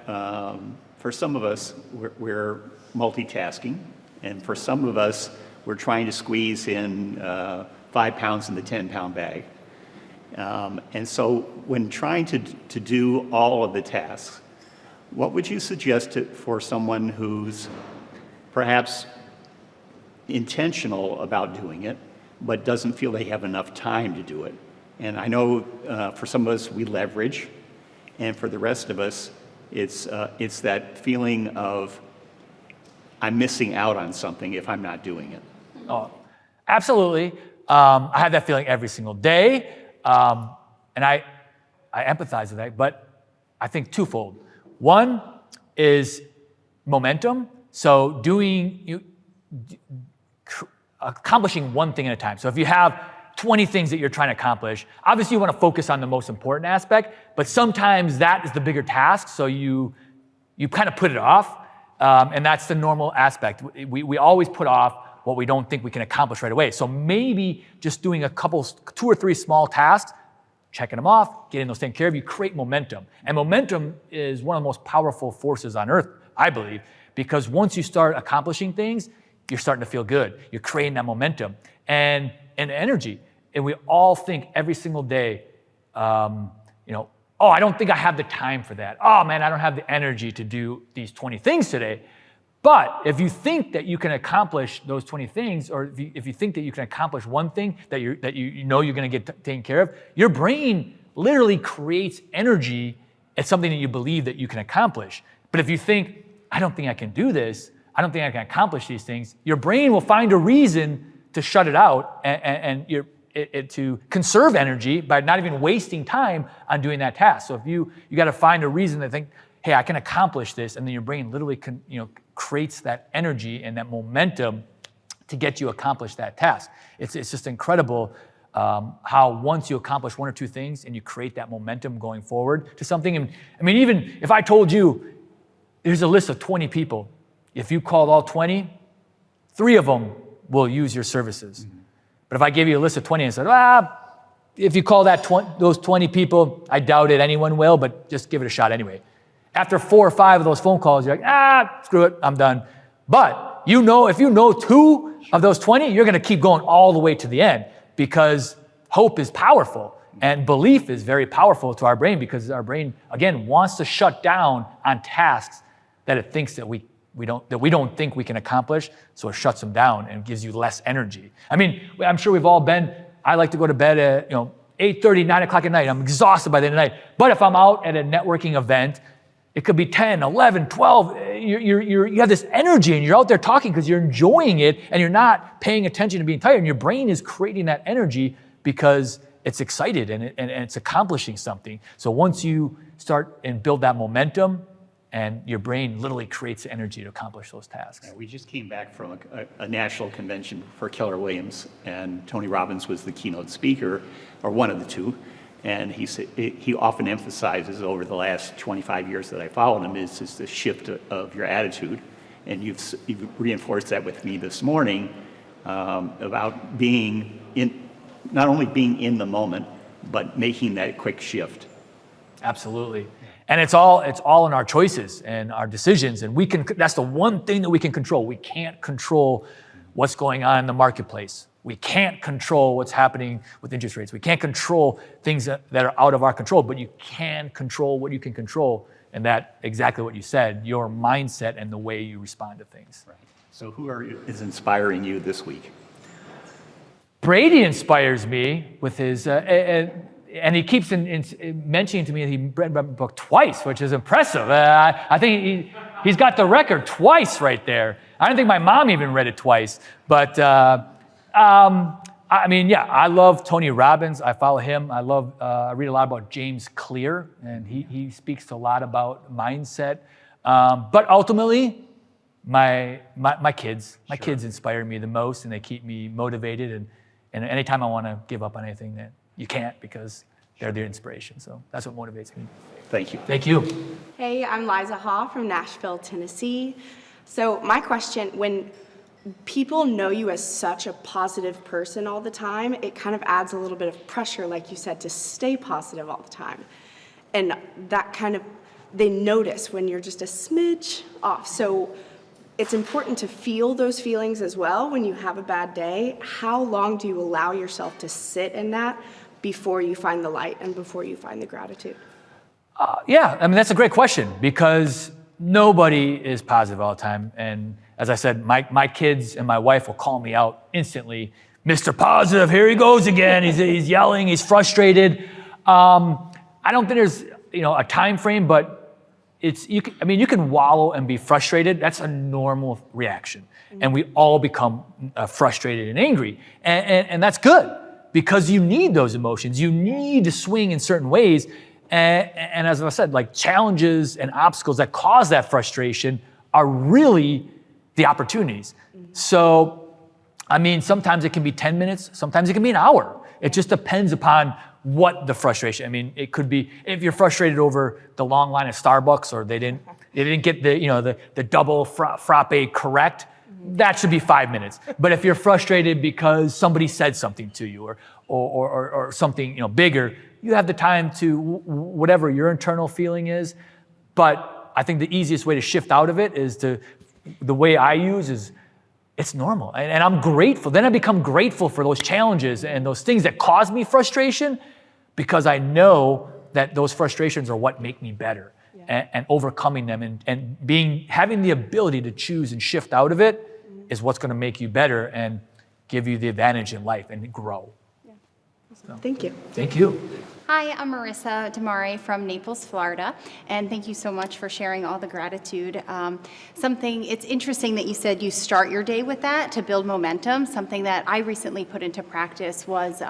for some of us, we're multitasking. And for some of us, we're trying to squeeze in 5 pounds in the 10-pound bag. And so when trying to do all of the tasks, what would you suggest for someone who's perhaps intentional about doing it, but doesn't feel they have enough time to do it? And I know for some of us, we leverage, and for the rest of us, it's that feeling of, I'm missing out on something if I'm not doing it. Oh, absolutely. I have that feeling every single day. And I empathize with that, but I think twofold. One is momentum. So accomplishing one thing at a time. So if you have 20 things that you're trying to accomplish, obviously you want to focus on the most important aspect, but sometimes that is the bigger task. So you kind of put it off. And that's the normal aspect. We always put off what we don't think we can accomplish right away. So maybe just doing 2 or 3 small tasks, checking them off, getting those taken care of, you create momentum. And momentum is one of the most powerful forces on earth, I believe, because once you start accomplishing things, you're starting to feel good. You're creating that momentum and energy. And we all think every single day, oh, I don't think I have the time for that. Oh man, I don't have the energy to do these 20 things today. But if you think that you can accomplish those 20 things, or if you think that you can accomplish one thing that you know you're going to get taken care of, your brain literally creates energy at something that you believe that you can accomplish. But if you think, I don't think I can do this, I don't think I can accomplish these things, your brain will find a reason to shut it out and to conserve energy by not even wasting time on doing that task. So if you got to find a reason to think, hey, I can accomplish this, and then your brain literally creates that energy and that momentum to get you accomplish that task. It's just incredible how once you accomplish 1 or 2 things and you create that momentum going forward to something. And I mean, even if I told you there's a list of 20 people, if you called all 20, 3 of them will use your services. Mm-hmm. But if I gave you a list of 20 and said, if you call those 20 people, I doubt it anyone will, but just give it a shot anyway. After 4 or 5 of those phone calls, you're like, screw it, I'm done. But if you know 2 of those 20, you're going to keep going all the way to the end, because hope is powerful and belief is very powerful to our brain, because our brain, again, wants to shut down on tasks that it thinks that we don't think we can accomplish, so it shuts them down and gives you less energy. I mean, I'm sure we've all been, I like to go to bed at 8:30, 9 o'clock at night. I'm exhausted by the end of the night. But if I'm out at a networking event, it could be 10, 11, 12. You have this energy and you're out there talking because you're enjoying it and you're not paying attention to being tired. And your brain is creating that energy because it's excited and it's accomplishing something. So once you start and build that momentum, and your brain literally creates energy to accomplish those tasks. We just came back from a national convention for Keller Williams, and Tony Robbins was the keynote speaker, or one of the 2. And he often emphasizes over the last 25 years that I followed him is the shift of your attitude. And you've reinforced that with me this morning about not only being in the moment, but making that quick shift. Absolutely. And it's all in our choices and our decisions. And that's the one thing that we can control. We can't control what's going on in the marketplace. We can't control what's happening with interest rates. We can't control things that are out of our control, but you can control what you can control. And that, exactly what you said, your mindset and the way you respond to things. Right. So who is inspiring you this week? Brady inspires me with his, and he keeps mentioning to me that he read my book twice, which is impressive. I think he's got the record twice right there. I don't think my mom even read it twice. But I love Tony Robbins. I follow him. I read a lot about James Clear, and he speaks a lot about mindset. But ultimately, my kids inspire me the most, and they keep me motivated. And anytime I want to give up on anything, that you can't, because they're the inspiration. So that's what motivates me. Thank you. Thank you. Hey, I'm Liza Haw from Nashville, Tennessee. So my question, when people know you as such a positive person all the time, it kind of adds a little bit of pressure, like you said, to stay positive all the time. And that kind of, they notice when you're just a smidge off. So it's important to feel those feelings as well when you have a bad day. How long do you allow yourself to sit in that before you find the light and before you find the gratitude? Yeah, I mean, that's a great question because nobody is positive all the time. And as I said, my kids and my wife will call me out instantly. Mr. Positive, here he goes again. He's yelling, he's frustrated. I don't think there's a time frame, but you can wallow and be frustrated. That's a normal reaction. And we all become frustrated and angry. And that's good because you need those emotions. You need to swing in certain ways. And as I said, like challenges and obstacles that cause that frustration are really the opportunities. So, I mean, sometimes it can be 10 minutes, sometimes it can be an hour. It just depends upon what the frustration. I mean, it could be if you're frustrated over the long line at Starbucks or they didn't get the double frappe correct, that should be 5 minutes. But if you're frustrated because somebody said something to you or something bigger, you have the time to whatever your internal feeling is. But I think the easiest way to shift out of it is the way I use is it's normal. And I'm grateful. Then I become grateful for those challenges and those things that cause me frustration because I know that those frustrations are what make me better. And overcoming them and having the ability to choose and shift out of it is what's going to make you better and give you the advantage in life and grow. Yeah. So. Thank you. Thank you. Hi, I'm Marissa Damari from Naples, Florida, and thank you so much for sharing all the gratitude. It's interesting that you said you start your day with that to build momentum. Something that I recently put into practice was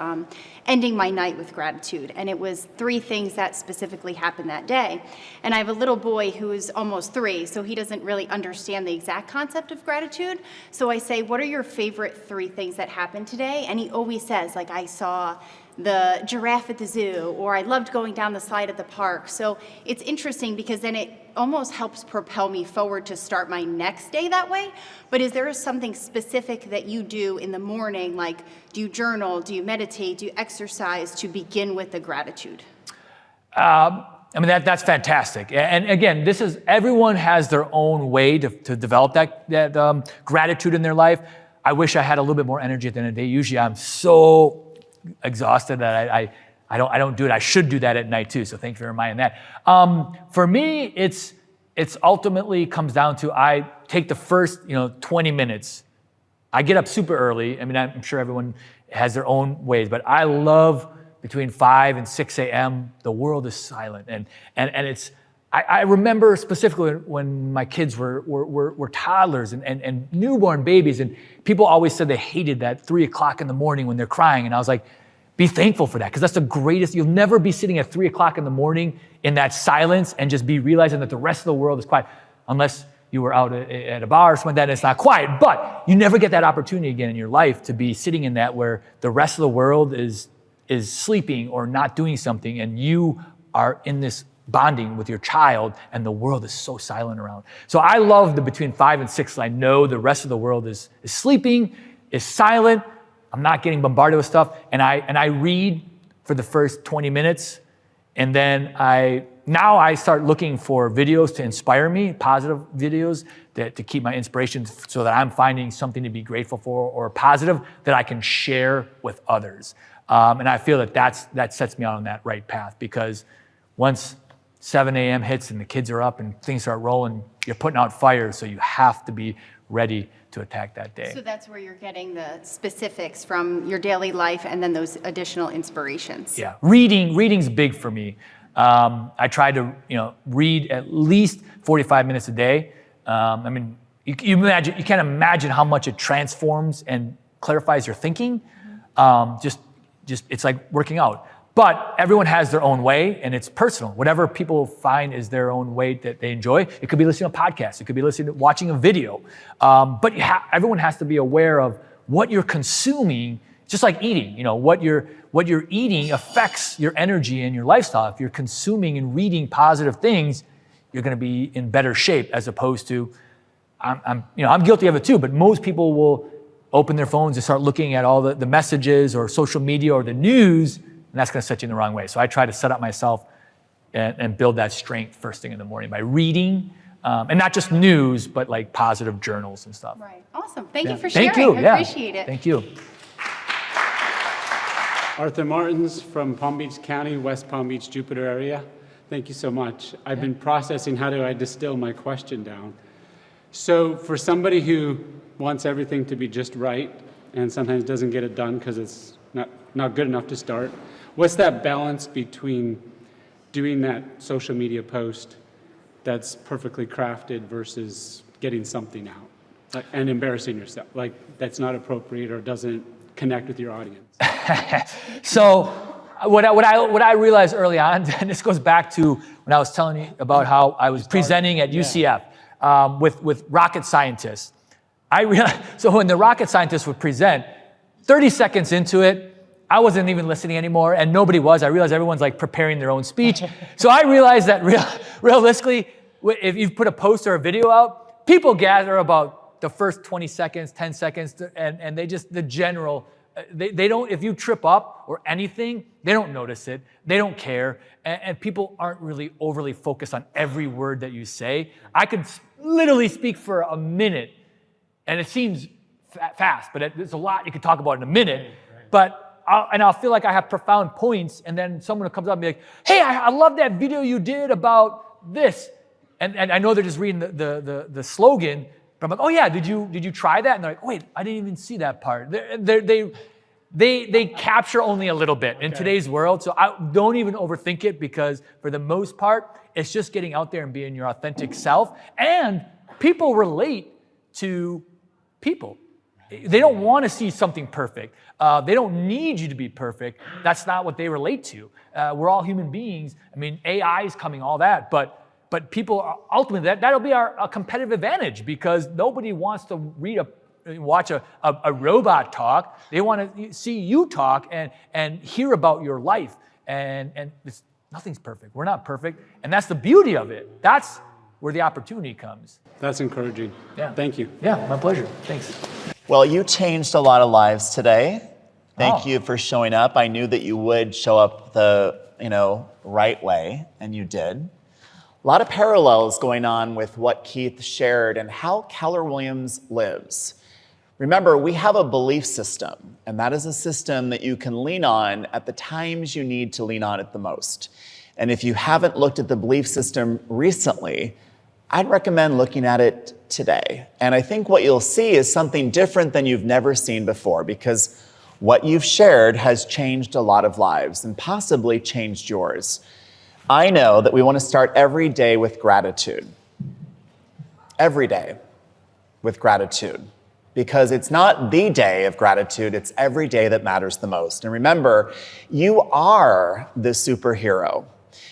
ending my night with gratitude, and it was 3 things that specifically happened that day. And I have a little boy who is almost 3, so he doesn't really understand the exact concept of gratitude. So I say, what are your favorite 3 things that happened today? And he always says, like, I saw the giraffe at the zoo, or I loved going down the slide at the park. So it's interesting because then it almost helps propel me forward to start my next day that way. But is there something specific that you do in the morning? Like, do you journal? Do you meditate? Do you exercise to begin with the gratitude? I mean, that's fantastic. And again, everyone has their own way to develop that gratitude in their life. I wish I had a little bit more energy at the end of the day. Usually I'm so exhausted that I don't do it. I should do that at night too. So thank you for reminding that. For me, it's ultimately comes down to I take the first 20 minutes. I get up super early. I mean, I'm sure everyone has their own ways, but I love between 5 and 6 a.m. The world is silent, and it's. I remember specifically when my kids were toddlers and newborn babies, and people always said they hated that 3 o'clock in the morning when they're crying. And I was like, be thankful for that, because that's the greatest. You'll never be sitting at 3 o'clock in the morning in that silence and just be realizing that the rest of the world is quiet, unless you were out at a bar or something like that and it's not quiet. But you never get that opportunity again in your life to be sitting in that where the rest of the world is sleeping or not doing something, and you are in this bonding with your child, and the world is so silent around. So I love the between 5 and 6. I know the rest of the world is sleeping, is silent. I'm not getting bombarded with stuff, and I read for the first 20 minutes, and then I start looking for videos to inspire me, positive videos to keep my inspiration, so that I'm finding something to be grateful for or positive that I can share with others. And I feel that sets me on that right path, because once 7 a.m. hits and the kids are up and things start rolling, you're putting out fires, so you have to be ready to attack that day. So that's where you're getting the specifics from your daily life and then those additional inspirations. Yeah, reading's big for me. I try to read at least 45 minutes a day. I mean, you can't imagine how much it transforms and clarifies your thinking. Just it's like working out. But everyone has their own way, and it's personal. Whatever people find is their own way that they enjoy. It could be listening to a podcast. It could be watching a video. But everyone has to be aware of what you're consuming. Just like eating, what you're eating affects your energy and your lifestyle. If you're consuming and reading positive things, you're going to be in better shape, as opposed to, I'm guilty of it too. But most people will open their phones and start looking at all the messages or social media or the news. And that's going to set you in the wrong way. So I try to set up myself and build that strength first thing in the morning by reading, And not just news, but like positive journals and stuff. Right. Awesome. Thank you for sharing. Thank you. I Yeah. appreciate it. Thank you. Arthur Martins from Palm Beach County, West Palm Beach, Jupiter area. Thank you so much. I've been processing how do I distill my question down. So for somebody who wants everything to be just right and sometimes doesn't get it done because it's not good enough to start, what's that balance between doing that social media post that's perfectly crafted versus getting something out and embarrassing yourself, like that's not appropriate or doesn't connect with your audience? So what I realized early on, and this goes back to when I was telling you about how I was presenting at UCF with rocket scientists. I realized, so when the rocket scientists would present, 30 seconds into it, I wasn't even listening anymore, and nobody was. I realized everyone's like preparing their own speech. So I realized that realistically, if you put a post or a video out, people gather about the first 20 seconds, 10 seconds, and they just, the general, they don't, if you trip up or anything, they don't notice it. They don't care. And people aren't really overly focused on every word that you say. I could literally speak for a minute, and it seems fast, but there's a lot you could talk about in a minute. But I'll feel like I have profound points, and then someone comes up and be like, hey, I love that video you did about this. And I know they're just reading the slogan, but I'm like, oh yeah, did you try that? And they're like, oh, wait, I didn't even see that part. They capture only a little bit in today's world, so I don't even overthink it, because for the most part, it's just getting out there and being your authentic self. And people relate to people. They don't want to see something perfect. They don't need you to be perfect. That's not what they relate to. We're all human beings. I mean, AI is coming, all that, but people are ultimately, that'll be our competitive advantage, because nobody wants to watch a robot talk. They want to see you talk and hear about your life. And nothing's perfect. We're not perfect. And that's the beauty of it. That's where the opportunity comes. That's encouraging. Yeah. Thank you. Yeah, my pleasure. Thanks. Well, you changed a lot of lives today. Thank you for showing up. I knew that you would show up the right way, and you did. A lot of parallels going on with what Keith shared and how Keller Williams lives. Remember, we have a belief system, and that is a system that you can lean on at the times you need to lean on it the most. And if you haven't looked at the belief system recently, I'd recommend looking at it today. And I think what you'll see is something different than you've never seen before, because what you've shared has changed a lot of lives and possibly changed yours. I know that we want to start every day with gratitude. Every day with gratitude. Because it's not the day of gratitude, it's every day that matters the most. And remember, you are the superhero.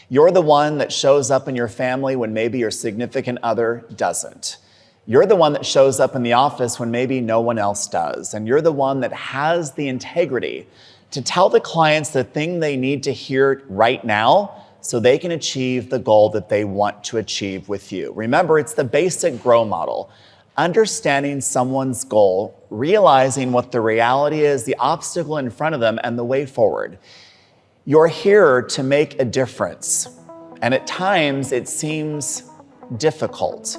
You're the one that shows up in your family when maybe your significant other doesn't. You're the one that shows up in the office when maybe no one else does. And you're the one that has the integrity to tell the clients the thing they need to hear right now so they can achieve the goal that they want to achieve with you. Remember, it's the basic GROW model. Understanding someone's goal, realizing what the reality is, the obstacle in front of them, and the way forward. You're here to make a difference. And at times it seems difficult,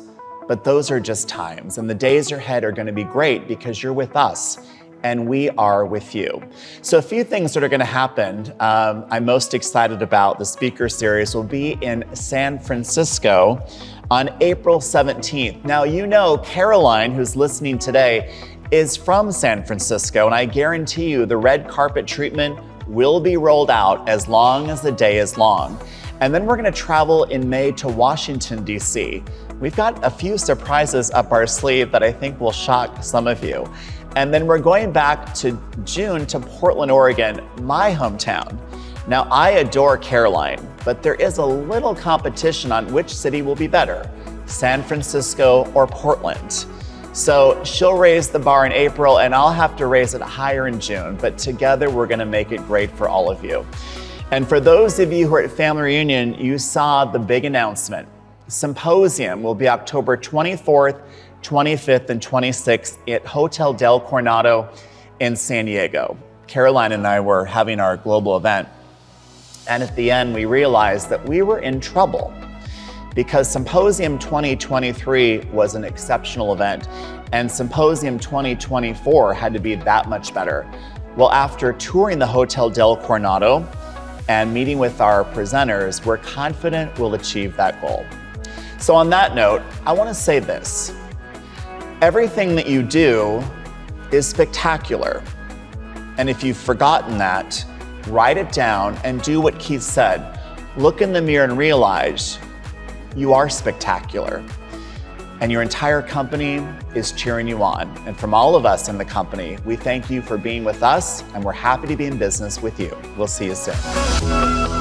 but those are just times. And the days ahead are going to be great because you're with us and we are with you. So a few things that are going to happen. I'm most excited about the speaker series will be in San Francisco on April 17th. Now, you know Caroline, who's listening today, is from San Francisco, and I guarantee you the red carpet treatment will be rolled out as long as the day is long. And then we're gonna travel in May to Washington, D.C. We've got a few surprises up our sleeve that I think will shock some of you. And then we're going back to June to Portland, Oregon, my hometown. Now, I adore Caroline, but there is a little competition on which city will be better, San Francisco or Portland. So she'll raise the bar in April and I'll have to raise it higher in June, but together we're gonna make it great for all of you. And for those of you who are at Family Reunion, you saw the big announcement. Symposium will be October 24th, 25th, and 26th at Hotel Del Coronado in San Diego. Caroline and I were having our global event, and at the end we realized that we were in trouble because Symposium 2023 was an exceptional event, and Symposium 2024 had to be that much better. Well, after touring the Hotel Del Coronado and meeting with our presenters, we're confident we'll achieve that goal. So on that note, I want to say this. Everything that you do is spectacular. And if you've forgotten that, write it down and do what Keith said. Look in the mirror and realize you are spectacular. And your entire company is cheering you on. And from all of us in the company, we thank you for being with us, and we're happy to be in business with you. We'll see you soon.